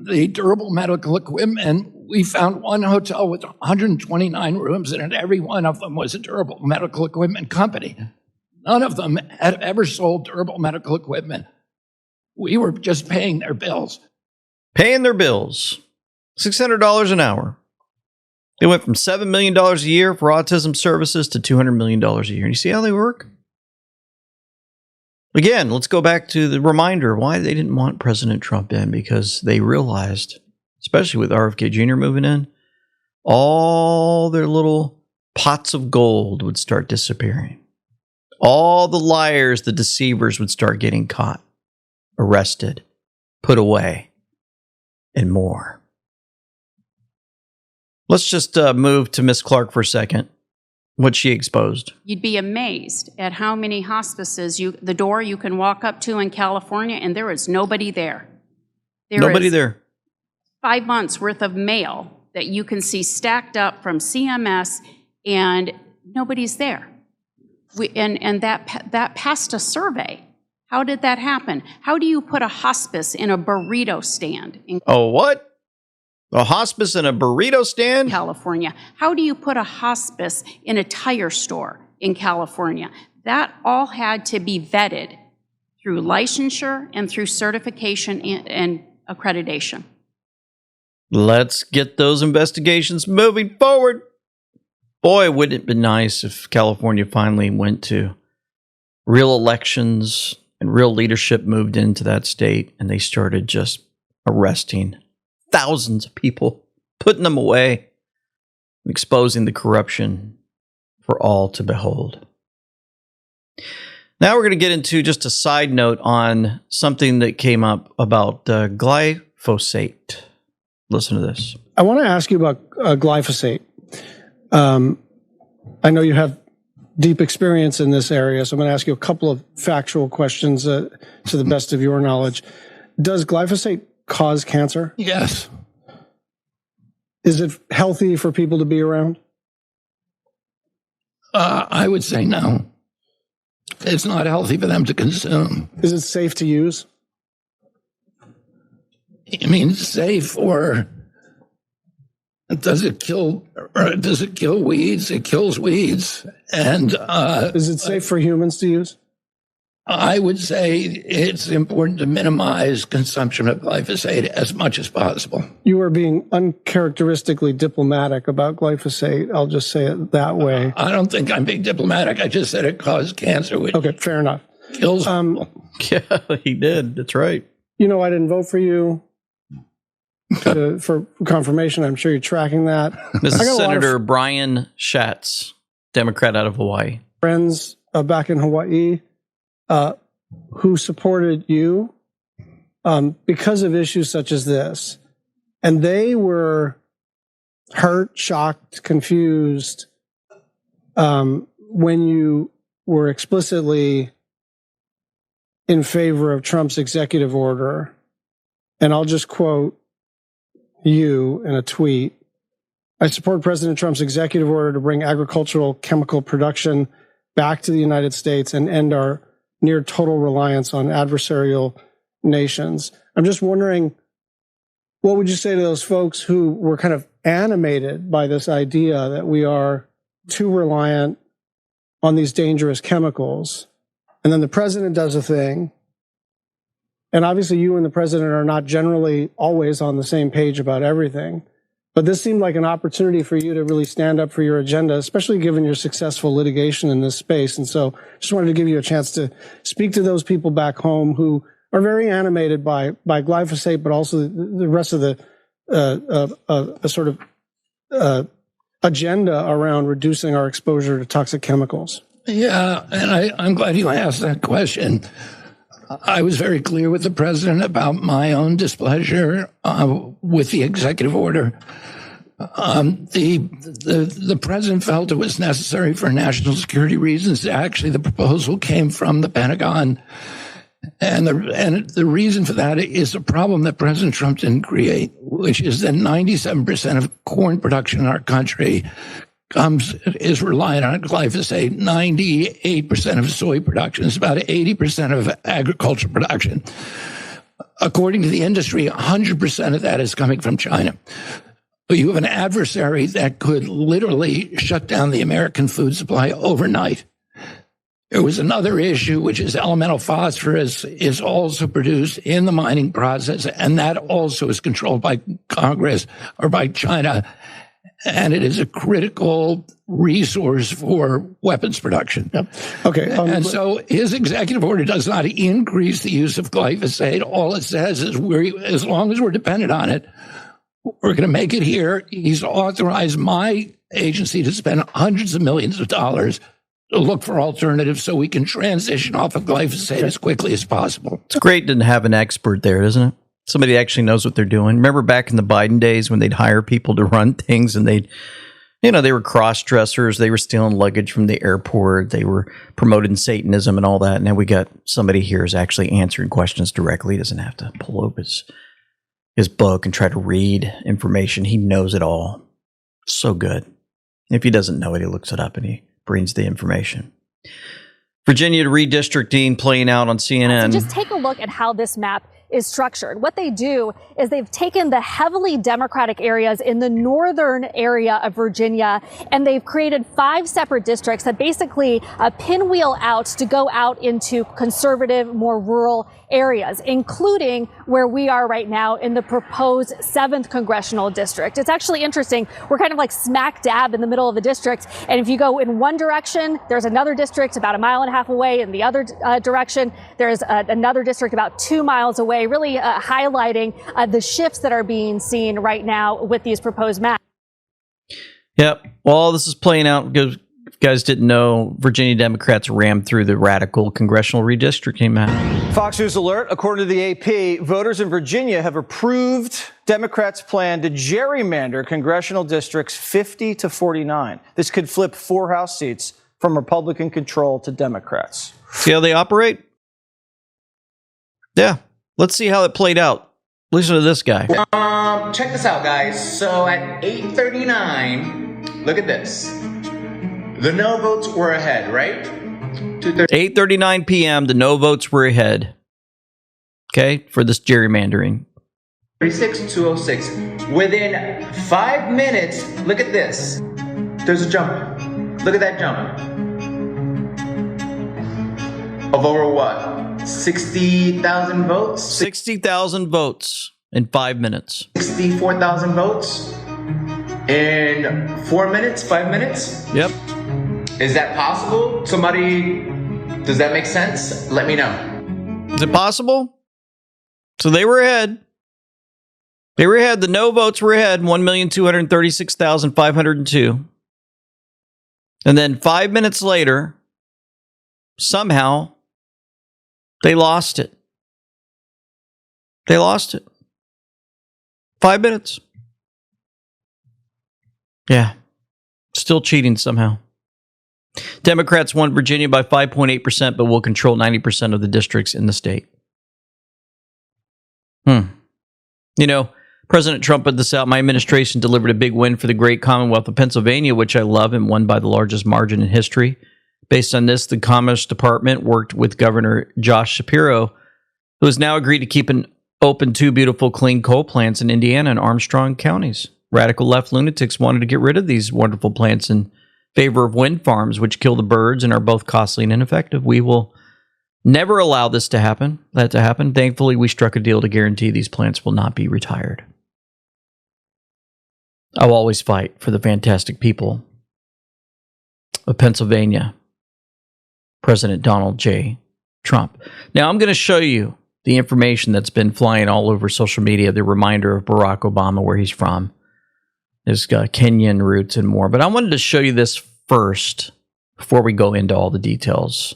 the durable medical equipment, we found one hotel with 129 rooms, and every one of them was a durable medical equipment company. None of them had ever sold durable medical equipment. We were just paying their bills. Paying their bills. $600 an hour. They went from $7 million a year for autism services to $200 million a year. You see how they work? Again, let's go back to the reminder why they didn't want President Trump in, because they realized, especially with RFK Jr. moving in, all their little pots of gold would start disappearing. All the liars, the deceivers would start getting caught, arrested, put away, and more. Let's just move to Miss Clark for a second. What she exposed. You'd be amazed at how many hospices the door you can walk up to in California, and there is nobody there. Nobody there. 5 months worth of mail that you can see stacked up from CMS, and nobody's there. And that passed a survey. How did that happen? How do you put a hospice in a burrito stand in what? A hospice in a burrito stand? California. How do you put a hospice in a tire store in California? That all had to be vetted through licensure and through certification and accreditation. Let's get those investigations moving forward. Boy, wouldn't it be nice if California finally went to real elections and real leadership moved into that state and they started just arresting thousands of people, putting them away, exposing the corruption for all to behold. Now we're going to get into just a side note on something that came up about glyphosate. Listen to this. I want to ask you about glyphosate. I know you have deep experience in this area, so I'm going to ask you a couple of factual questions to the best of your knowledge. Does glyphosate cause cancer? Yes. Is it healthy for people to be around? I would say no. It's not healthy for them to consume. Is it safe to use? You mean safe, or does it kill weeds? It kills weeds. And is it safe for humans to use? I would say it's important to minimize consumption of glyphosate as much as possible. You are being uncharacteristically diplomatic about glyphosate. I'll just say it that way. I don't think I'm being diplomatic. I just said it caused cancer, which okay, fair enough. Kills Yeah, he did. That's right. You know, I didn't vote for you for confirmation. I'm sure you're tracking that. This is Senator Brian Schatz, Democrat out of Hawaii. Friends back in Hawaii who supported you because of issues such as this. And they were hurt, shocked, confused when you were explicitly in favor of Trump's executive order. And I'll just quote you in a tweet. I support President Trump's executive order to bring agricultural chemical production back to the United States and end our near total reliance on adversarial nations. I'm just wondering, what would you say to those folks who were kind of animated by this idea that we are too reliant on these dangerous chemicals? And then the president does a thing. And obviously you and the president are not generally always on the same page about everything. But this seemed like an opportunity for you to really stand up for your agenda, especially given your successful litigation in this space. And so just wanted to give you a chance to speak to those people back home who are very animated by glyphosate, but also the rest of the sort of agenda around reducing our exposure to toxic chemicals. Yeah, and I'm glad you asked that question. I was very clear with the president about my own displeasure with the executive order. The president felt it was necessary for national security reasons. Actually, the proposal came from the Pentagon. And the reason for that is a problem that President Trump didn't create, which is that 97% of corn production in our country is reliant on glyphosate. 98% of soy production is about 80% of agricultural production. According to the industry, 100% of that is coming from China. But you have an adversary that could literally shut down the American food supply overnight. There was another issue, which is elemental phosphorus is also produced in the mining process, and that also is controlled by Congress or by China. And it is a critical resource for weapons production. Yep. Okay. And so his executive order does not increase the use of glyphosate. All it says is as long as we're dependent on it, we're going to make it here. He's authorized my agency to spend hundreds of millions of dollars to look for alternatives so we can transition off of glyphosate as quickly as possible. It's great to have an expert there, isn't it? Somebody actually knows what they're doing. Remember back in the Biden days when they'd hire people to run things and they were cross-dressers. They were stealing luggage from the airport. They were promoting Satanism and all that. Now we got somebody here who's actually answering questions directly. He doesn't have to pull up his book and try to read information. He knows it all. So good. If he doesn't know it, he looks it up and he brings the information. Virginia redistricting playing out on CNN. So just take a look at how this map is structured. What they do is they've taken the heavily Democratic areas in the northern area of Virginia, and they've created 5 separate districts that basically pinwheel out to go out into conservative, more rural areas, including where we are right now in the proposed 7th congressional district. It's actually interesting. We're kind of like smack dab in the middle of the district. And if you go in one direction, there's another district about 1.5 miles away. In the other direction, there's another district about 2 miles away, really highlighting the shifts that are being seen right now with these proposed maps. Yep. Well, this is playing out because if you guys didn't know, Virginia Democrats rammed through the radical congressional redistricting map. Fox News alert. According to the AP, voters in Virginia have approved Democrats' plan to gerrymander congressional districts 50 to 49. This could flip 4 House seats from Republican control to Democrats. See how they operate? Yeah. Let's see how it played out. Listen to this guy. Check this out, guys. So at 8:39, look at this. The no votes were ahead, right? 8:39 p.m., the no votes were ahead. Okay, for this gerrymandering. 36-206. Within 5 minutes, look at this. There's a jump. Look at that jump. Of over what? 60,000 votes? 60,000 votes in 5 minutes. 64,000 votes in 4 minutes, 5 minutes? Yep. Is that possible? Somebody, does that make sense? Let me know. Is it possible? So they were ahead. They were ahead. The no votes were ahead, 1,236,502. And then 5 minutes later, somehow, they lost it. They lost it. 5 minutes. Yeah. Still cheating somehow. Democrats won Virginia by 5.8%, but will control 90% of the districts in the state. You know, President Trump put this out. My administration delivered a big win for the great Commonwealth of Pennsylvania, which I love, and won by the largest margin in history. Based on this, the Commerce Department worked with Governor Josh Shapiro, who has now agreed to keep open 2 beautiful clean coal plants in Indiana and Armstrong counties. Radical left lunatics wanted to get rid of these wonderful plants in favor of wind farms, which kill the birds and are both costly and ineffective. We will never allow that to happen. Thankfully, we struck a deal to guarantee these plants will not be retired. I'll always fight for the fantastic people of Pennsylvania. President Donald J. Trump. Now, I'm going to show you the information that's been flying all over social media, the reminder of Barack Obama, where he's from, his Kenyan roots and more. But I wanted to show you this first before we go into all the details.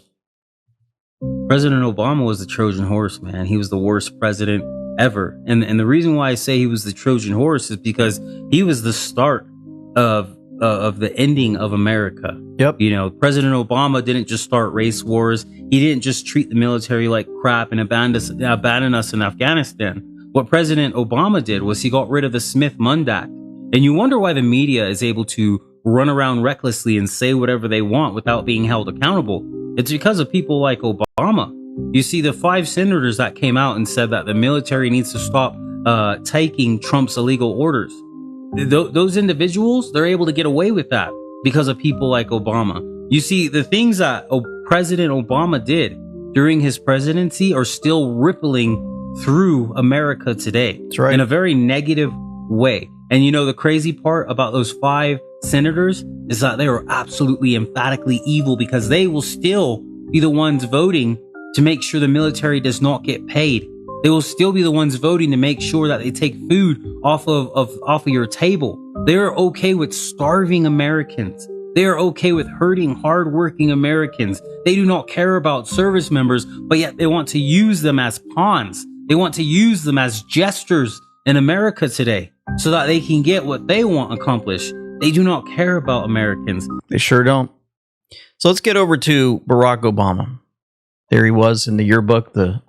President Obama was the Trojan horse, man. He was the worst president ever. And the reason why I say he was the Trojan horse is because he was the start of the ending of America. Yep. You know, President Obama didn't just start race wars. He didn't just treat the military like crap and abandon us in Afghanistan. What President Obama did was he got rid of the Smith-Mundt Act. And you wonder why the media is able to run around recklessly and say whatever they want without being held accountable. It's because of people like Obama. You see, the 5 senators that came out and said that the military needs to stop taking Trump's illegal orders. Those individuals, they're able to get away with that because of people like Obama. You see, the things that President Obama did during his presidency are still rippling through America today. That's right. In a very negative way. And you know, the crazy part about those 5 senators is that they are absolutely emphatically evil, because they will still be the ones voting to make sure the military does not get paid. They will still be the ones voting to make sure that they take food off of your table. They're okay with starving Americans. They are okay with hurting hardworking Americans. They do not care about service members, but yet they want to use them as pawns. They want to use them as gestures in America today so that they can get what they want accomplished. They do not care about Americans. They sure don't. So let's get over to Barack Obama. There he was in the yearbook, the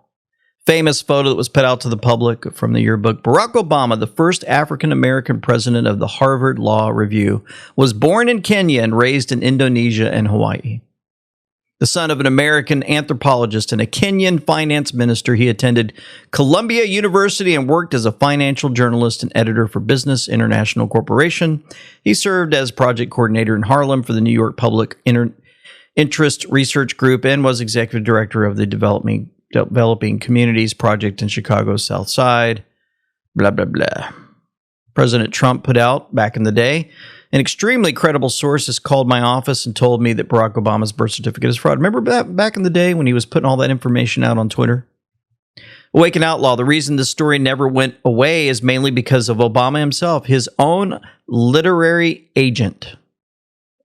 famous photo that was put out to the public from the yearbook. Barack Obama, the first African-American president of the Harvard Law Review, was born in Kenya and raised in Indonesia and Hawaii. The son of an American anthropologist and a Kenyan finance minister, he attended Columbia University and worked as a financial journalist and editor for Business International Corporation. He served as project coordinator in Harlem for the New York Public Interest Research Group and was executive director of the Developing Communities Project in Chicago's South Side. Blah, blah, blah. President Trump put out back in the day, an extremely credible source has called my office and told me that Barack Obama's birth certificate is fraud. Remember that back in the day when he was putting all that information out on Twitter? Awaken Outlaw, the reason this story never went away is mainly because of Obama himself, his own literary agent.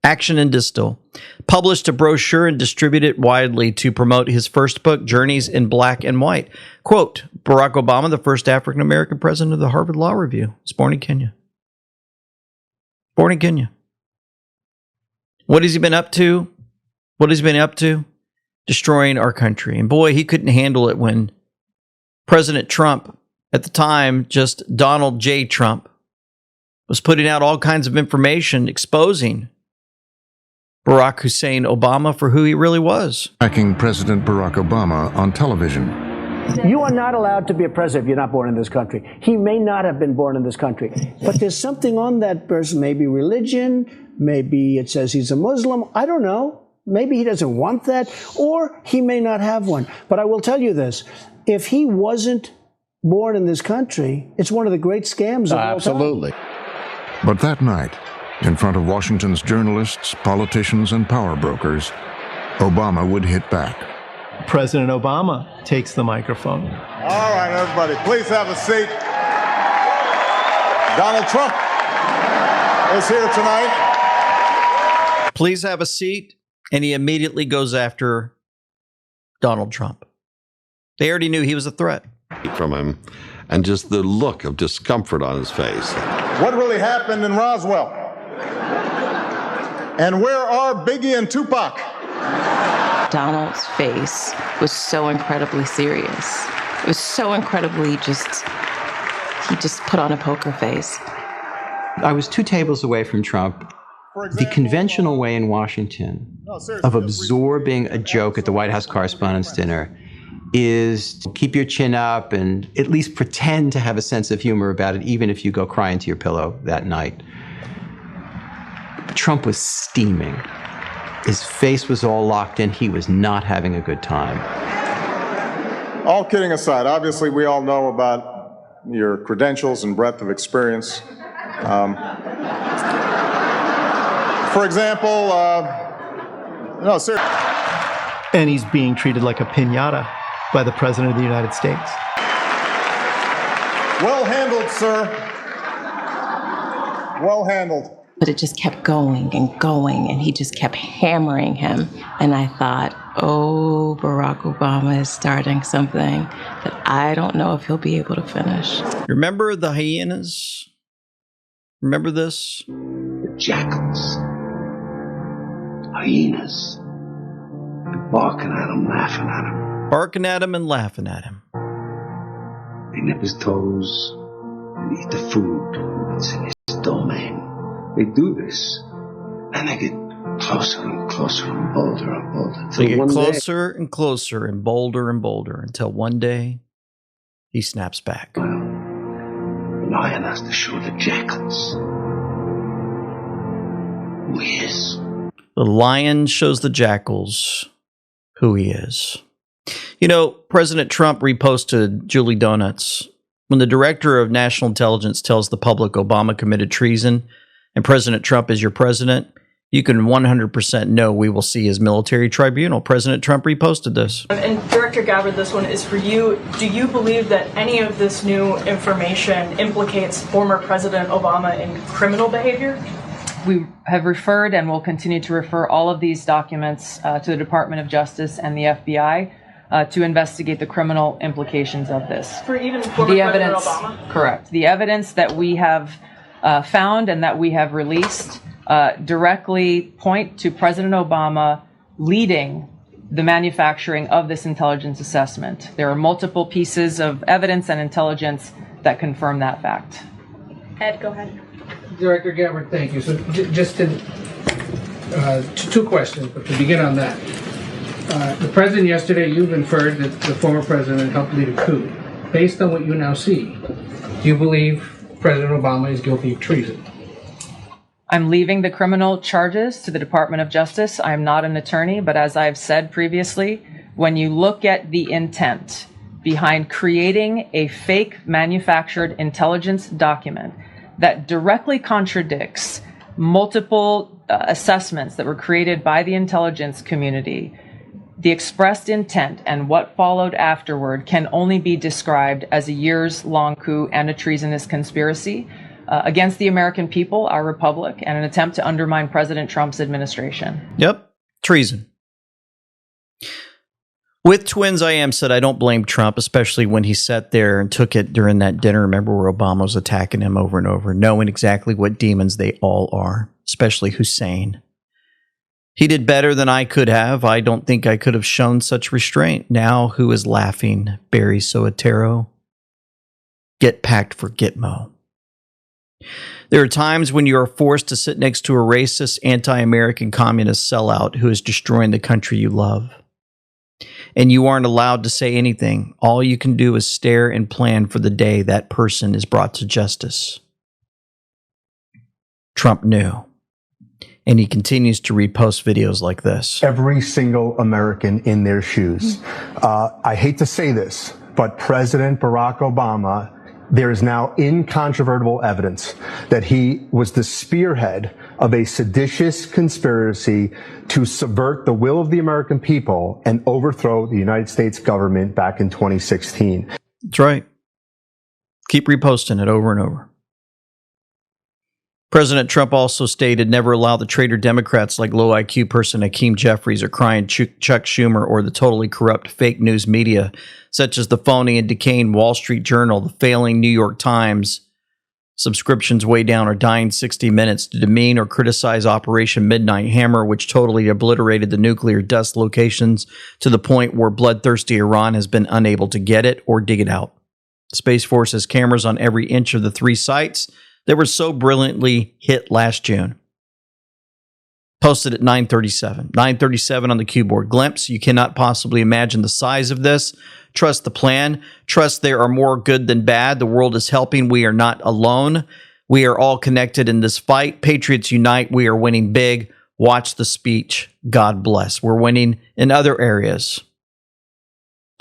Action and Distill published a brochure and distributed it widely to promote his first book, Journeys in Black and White. Quote, Barack Obama, the first African-American president of the Harvard Law Review, was born in Kenya. Born in Kenya. What has he been up to What has he been up to? Destroying our country. And boy, he couldn't handle it when President Trump, at the time, just Donald J. Trump, was putting out all kinds of information exposing Barack Hussein Obama for who he really was. Attacking President Barack Obama on television. You are not allowed to be a president if you're not born in this country. He may not have been born in this country, but there's something on that person, maybe religion, maybe it says he's a Muslim, I don't know. Maybe he doesn't want that, or he may not have one. But I will tell you this, if he wasn't born in this country, it's one of the great scams of all time. Absolutely. But that night, in front of Washington's journalists, politicians, and power brokers, Obama would hit back. President Obama takes the microphone. All right, everybody, please have a seat. Donald Trump is here tonight. Please have a seat. And he immediately goes after Donald Trump. They already knew he was a threat. From him, and just the look of discomfort on his face. What really happened in Roswell? And where are Biggie and Tupac? Donald's face was so incredibly serious. It was so incredibly he just put on a poker face. I was 2 tables away from Trump. The conventional way in Washington of absorbing a joke at the White House Correspondents' Dinner is to keep your chin up and at least pretend to have a sense of humor about it, even if you go cry into your pillow that night. But Trump was steaming. His face was all locked in. He was not having a good time. All kidding aside, obviously we all know about your credentials and breadth of experience. For example, no, seriously. And he's being treated like a piñata by the President of the United States. Well handled, sir. Well handled. But it just kept going, and he just kept hammering him. And I thought, oh, Barack Obama is starting something that I don't know if he'll be able to finish. Remember the hyenas? Remember this? The jackals. Hyenas. Barking at him, laughing at him. Barking at him and laughing at him. They nip his toes and eat the food that's in his domain. They do this, and they get closer and closer and bolder and bolder. They get closer and closer and bolder until one day he snaps back. The lion has to show the jackals who he is. The lion shows the jackals who he is. You know, President Trump reposted Julie Donuts. When the director of national intelligence tells the public Obama committed treason and President Trump is your president, you can 100% know we will see his military tribunal. President Trump reposted this. And Director Gabbard, this one is for you. Do you believe that any of this new information implicates former President Obama in criminal behavior? We have referred and will continue to refer all of these documents to the Department of Justice and the FBI to investigate the criminal implications of this. For even former President Obama? Correct. The evidence that we have found and that we have released directly point to President Obama leading the manufacturing of this intelligence assessment. There are multiple pieces of evidence and intelligence that confirm that fact. Ed, go ahead. Director Gabbard, thank you. So just to 2 questions, but to begin on that. The president yesterday, you've inferred that the former president helped lead a coup. Based on what you now see, do you believe President Obama is guilty of treason? I'm leaving the criminal charges to the Department of Justice. I'm not an attorney, but as I've said previously, when you look at the intent behind creating a fake manufactured intelligence document that directly contradicts multiple assessments that were created by the intelligence community, the expressed intent and what followed afterward can only be described as a years-long coup and a treasonous conspiracy against the American people, our republic, and an attempt to undermine President Trump's administration. Yep, treason. With twins, I am said I don't blame Trump, especially when he sat there and took it during that dinner. Remember where Obama was attacking him over and over, knowing exactly what demons they all are, especially Hussein. He did better than I could have. I don't think I could have shown such restraint. Now who is laughing? Barry Soetoro. Get packed for Gitmo. There are times when you are forced to sit next to a racist, anti-American communist sellout who is destroying the country you love. And you aren't allowed to say anything. All you can do is stare and plan for the day that person is brought to justice. Trump knew. And he continues to repost videos like this. Every single American in their shoes. I hate to say this, but President Barack Obama, there is now incontrovertible evidence that he was the spearhead of a seditious conspiracy to subvert the will of the American people and overthrow the United States government back in 2016. That's right. Keep reposting it over and over. President Trump also stated never allow the traitor Democrats like low IQ person Hakeem Jeffries or crying Chuck Schumer or the totally corrupt fake news media such as the phony and decaying Wall Street Journal, the failing New York Times, subscriptions way down or dying 60 Minutes to demean or criticize Operation Midnight Hammer, which totally obliterated the nuclear dust locations to the point where bloodthirsty Iran has been unable to get it or dig it out. Space Force has cameras on every inch of the 3 sites that were so brilliantly hit last June. Posted at 9:37. 9:37 on the keyboard. Glimpse, you cannot possibly imagine the size of this. Trust the plan. Trust there are more good than bad. The world is helping. We are not alone. We are all connected in this fight. Patriots unite. We are winning big. Watch the speech. God bless. We're winning in other areas.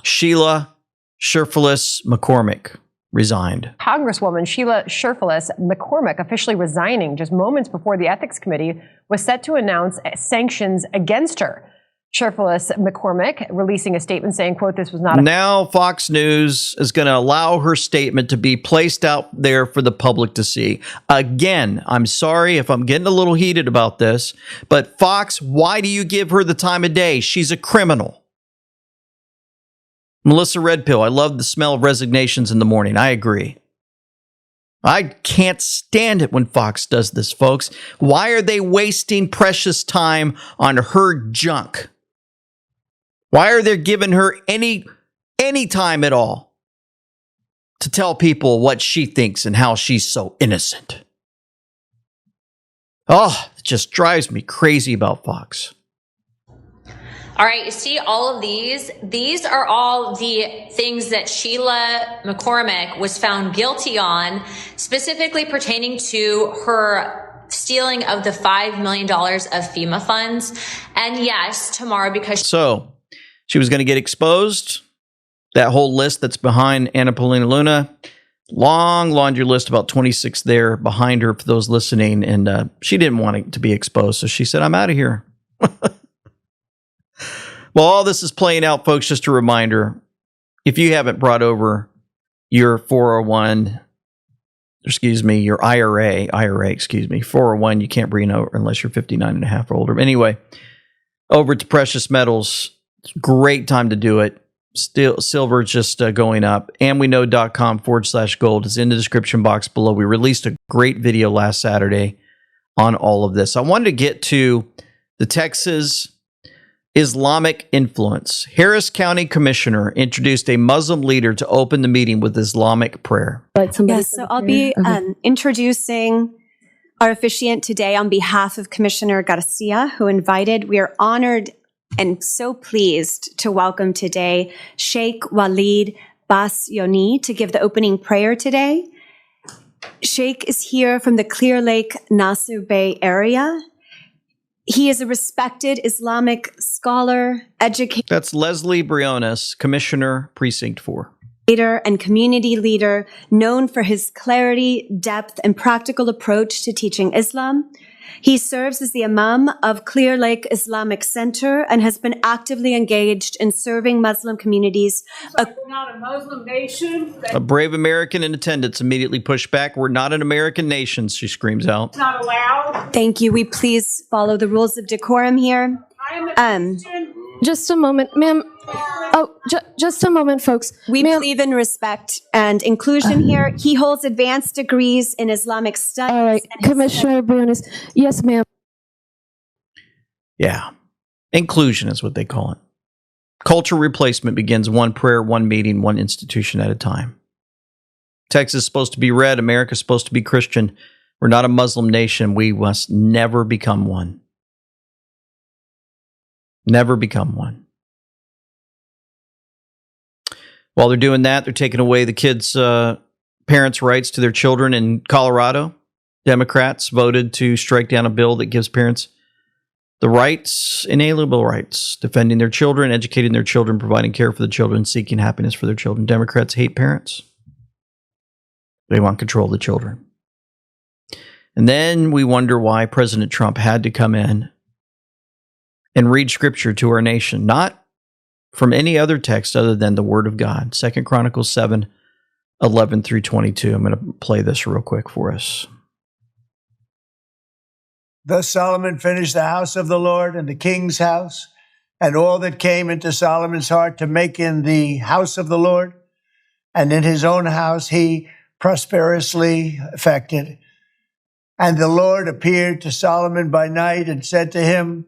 Sheila Sherfilis McCormick resigned. Congresswoman Sheila Sherfilis McCormick officially resigning just moments before the Ethics Committee was set to announce sanctions against her. Sherfilis McCormick releasing a statement saying, quote, this was not a... Now Fox News is going to allow her statement to be placed out there for the public to see. Again, I'm sorry if I'm getting a little heated about this, but Fox, why do you give her the time of day? She's a criminal. Melissa Redpill, I love the smell of resignations in the morning. I agree. I can't stand it when Fox does this, folks. Why are they wasting precious time on her junk? Why are they giving her any time at all to tell people what she thinks and how she's so innocent? Oh, it just drives me crazy about Fox. All right, you see all of these? These are all the things that Sheila McCormick was found guilty on, specifically pertaining to her stealing of the $5 million of FEMA funds. And yes, tomorrow, because... So, she was going to get exposed. That whole list that's behind Anna Paulina Luna. Long laundry list, about 26 there behind her for those listening. And she didn't want it to be exposed. So she said, I'm out of here. Well, all this is playing out, folks, just a reminder, if you haven't brought over your 401, your IRA, 401, you can't bring over unless you're 59 and a half or older. Anyway, over to precious metals, it's a great time to do it. Still, silver just going up. andweknow.com/gold is in the description box below. We released a great video last Saturday on all of this. I wanted to get to the Texas Islamic influence. Harris County Commissioner introduced a Muslim leader to open the meeting with Islamic prayer. Yes, so I'll be introducing our officiant today on behalf of Commissioner Garcia, who invited. We are honored and so pleased to welcome today Sheikh Walid Basyoni to give the opening prayer today. Sheikh is here from the Clear Lake, Nasser Bay area. He is a respected Islamic scholar, educator. That's Leslie Briones, Commissioner, Precinct 4. And community leader known for his clarity, depth, and practical approach to teaching Islam. He serves as the Imam of Clear Lake Islamic Center and has been actively engaged in serving Muslim communities. We're not a Muslim nation. A brave American in attendance immediately pushed back. We're not an American nation, she screams out. It's not allowed. Thank you. We please follow the rules of decorum here. I am a Christian. Just a moment, ma'am. Oh, just a moment, folks. We believe in respect and inclusion here. He holds advanced degrees in Islamic studies. All right, Commissioner Briones. Yes, ma'am. Yeah. Inclusion is what they call it. Cultural replacement begins one prayer, one meeting, one institution at a time. Texas is supposed to be red. America is supposed to be Christian. We're not a Muslim nation. We must never become one. Never become one. While they're doing that, they're taking away the kids' parents' rights to their children in Colorado. Democrats voted to strike down a bill that gives parents the rights, inalienable rights, defending their children, educating their children, providing care for the children, seeking happiness for their children. Democrats hate parents. They want control of the children. And then we wonder why President Trump had to come in and read scripture to our nation, not from any other text other than the Word of God. 2 Chronicles 7, 11 through 22. I'm going to play this real quick for us. Thus Solomon finished the house of the Lord and the king's house, and all that came into Solomon's heart to make in the house of the Lord, and in his own house he prosperously effected. And the Lord appeared to Solomon by night and said to him,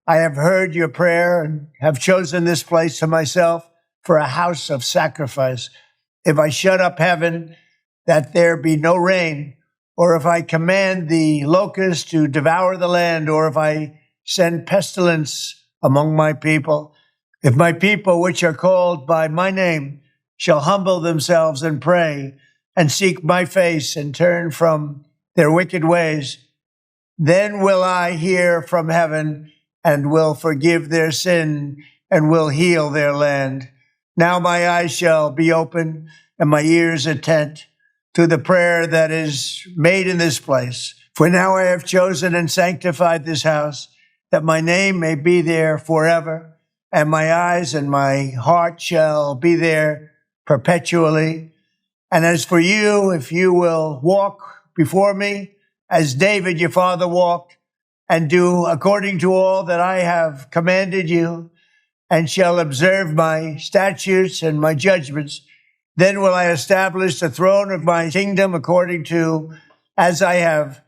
I have heard your prayer and have chosen this place to myself for a house of sacrifice. If I shut up heaven, that there be no rain, or if I command the locusts to devour the land, or if I send pestilence among my people, if my people, which are called by my name, shall humble themselves and pray and seek my face and turn from their wicked ways, then will I hear from heaven and will forgive their sin and will heal their land. Now my eyes shall be open and my ears attent to the prayer that is made in this place. For now I have chosen and sanctified this house, that my name may be there forever, and my eyes and my heart shall be there perpetually. And as for you, if you will walk before me, as David your father walked, and do according to all that I have commanded you, and shall observe my statutes and my judgments, then will I establish the throne of my kingdom according to as I have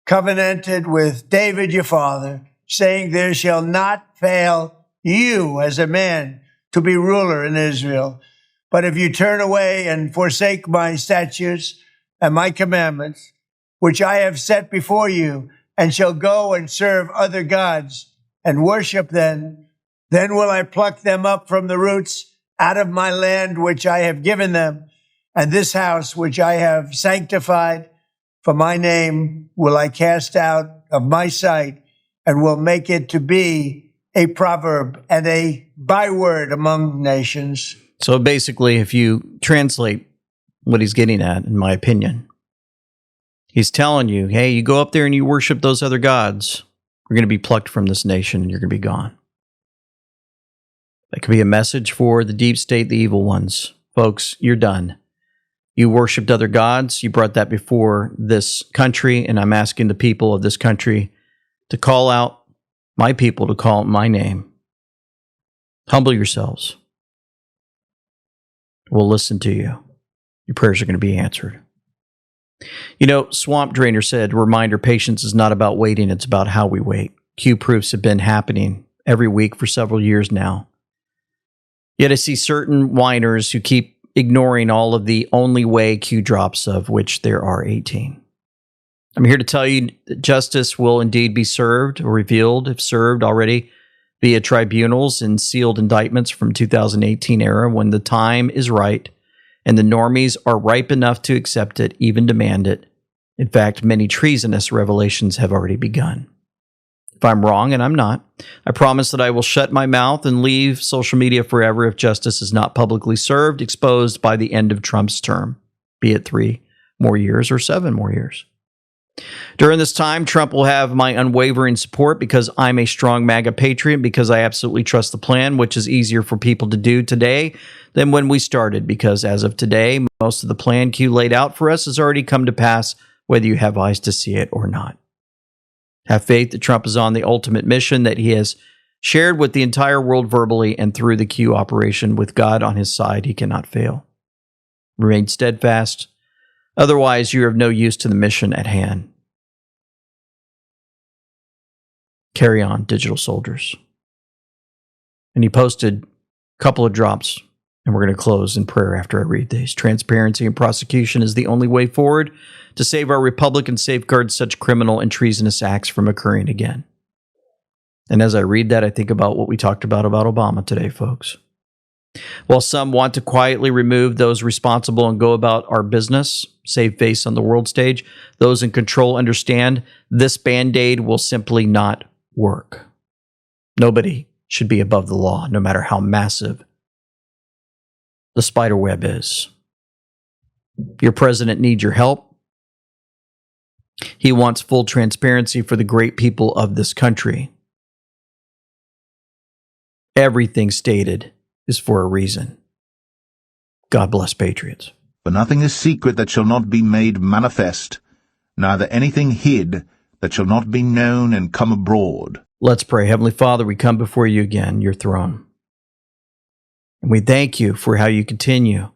covenanted with David your father, saying, there shall not fail you as a man to be ruler in Israel. But if you turn away and forsake my statutes and my commandments, which I have set before you, and shall go and serve other gods and worship them, then will I pluck them up from the roots out of my land which I have given them, and this house which I have sanctified for my name will I cast out of my sight, and will make it to be a proverb and a byword among nations. So basically, if you translate what he's getting at, in my opinion, he's telling you, hey, you go up there and you worship those other gods, you're going to be plucked from this nation and you're going to be gone. That could be a message for the deep state, the evil ones. Folks, you're done. You worshipped other gods. You brought that before this country, and I'm asking the people of this country to call out my people, to call my name. Humble yourselves. We'll listen to you. Your prayers are going to be answered. You know, Swamp Drainer said, reminder, patience is not about waiting, it's about how we wait. Q proofs have been happening every week for several years now. Yet I see certain whiners who keep ignoring all of the only way Q drops, of which there are 18. I'm here to tell you that justice will indeed be served or revealed, if served already, via tribunals and sealed indictments from 2018 era when the time is right and the normies are ripe enough to accept it, even demand it. In fact, many treasonous revelations have already begun. If I'm wrong, and I'm not, I promise that I will shut my mouth and leave social media forever if justice is not publicly served, exposed by the end of Trump's term, be it 3 more years or 7 more years. During this time, Trump will have my unwavering support because I'm a strong MAGA patriot, because I absolutely trust the plan, which is easier for people to do today than when we started, because as of today, most of the plan Q laid out for us has already come to pass, whether you have eyes to see it or not. Have faith that Trump is on the ultimate mission that he has shared with the entire world verbally, and through the Q operation with God on his side, he cannot fail. Remain steadfast. Otherwise, you are of no use to the mission at hand. Carry on, digital soldiers. And he posted a couple of drops, and we're going to close in prayer after I read these. Transparency and prosecution is the only way forward to save our republic and safeguard such criminal and treasonous acts from occurring again. And as I read that, I think about what we talked about Obama today, folks. While some want to quietly remove those responsible and go about our business, save face on the world stage, those in control understand this Band-Aid will simply not work. Nobody should be above the law, no matter how massive the spider web is. Your president needs your help. He wants full transparency for the great people of this country. Everything stated is for a reason. God bless patriots. For nothing is secret that shall not be made manifest, neither anything hid that shall not be known and come abroad. Let's pray. Heavenly Father, we come before you again, your throne. And we thank you for how you continue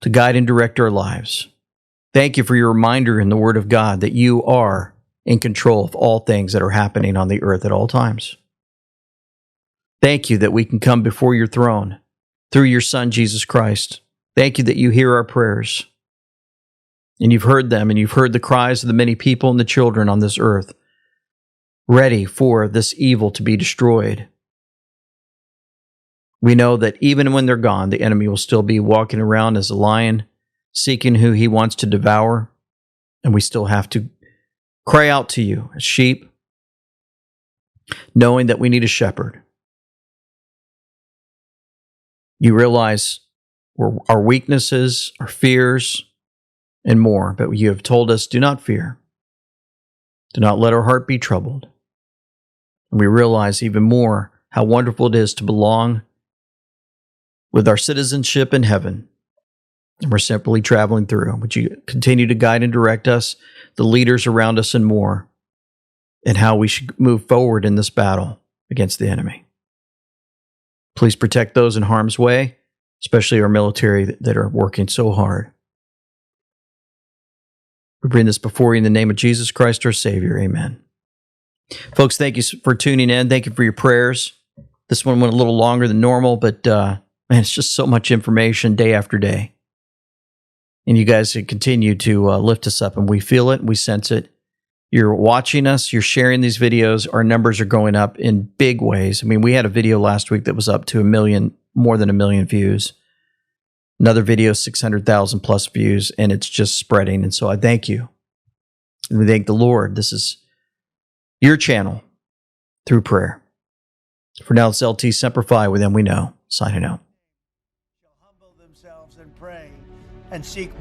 to guide and direct our lives. Thank you for your reminder in the Word of God that you are in control of all things that are happening on the earth at all times. Thank you that we can come before your throne through your Son, Jesus Christ. Thank you that you hear our prayers. And you've heard them, and you've heard the cries of the many people and the children on this earth, ready for this evil to be destroyed. We know that even when they're gone, the enemy will still be walking around as a lion, seeking who he wants to devour. And we still have to cry out to you as sheep, knowing that we need a shepherd. You realize our weaknesses, our fears, and more. But you have told us, do not fear. Do not let our heart be troubled. And we realize even more how wonderful it is to belong with our citizenship in heaven. And we're simply traveling through. Would you continue to guide and direct us, the leaders around us, and more, and how we should move forward in this battle against the enemy. Please protect those in harm's way, especially our military that are working so hard. We bring this before you in the name of Jesus Christ, our Savior. Amen. Folks, thank you for tuning in. Thank you for your prayers. This one went a little longer than normal, but man, it's just so much information day after day. And you guys continue to lift us up, and we feel it, and we sense it. You're watching us, you're sharing these videos. Our numbers are going up in big ways. I mean, we had a video last week that was up to 1 million, more than 1 million views. Another video, 600,000 plus views, and it's just spreading. And so I thank you. And we thank the Lord. This is your channel through prayer. For now, it's LT Semper Fi, with them we know. Signing out. Humble themselves and pray and seek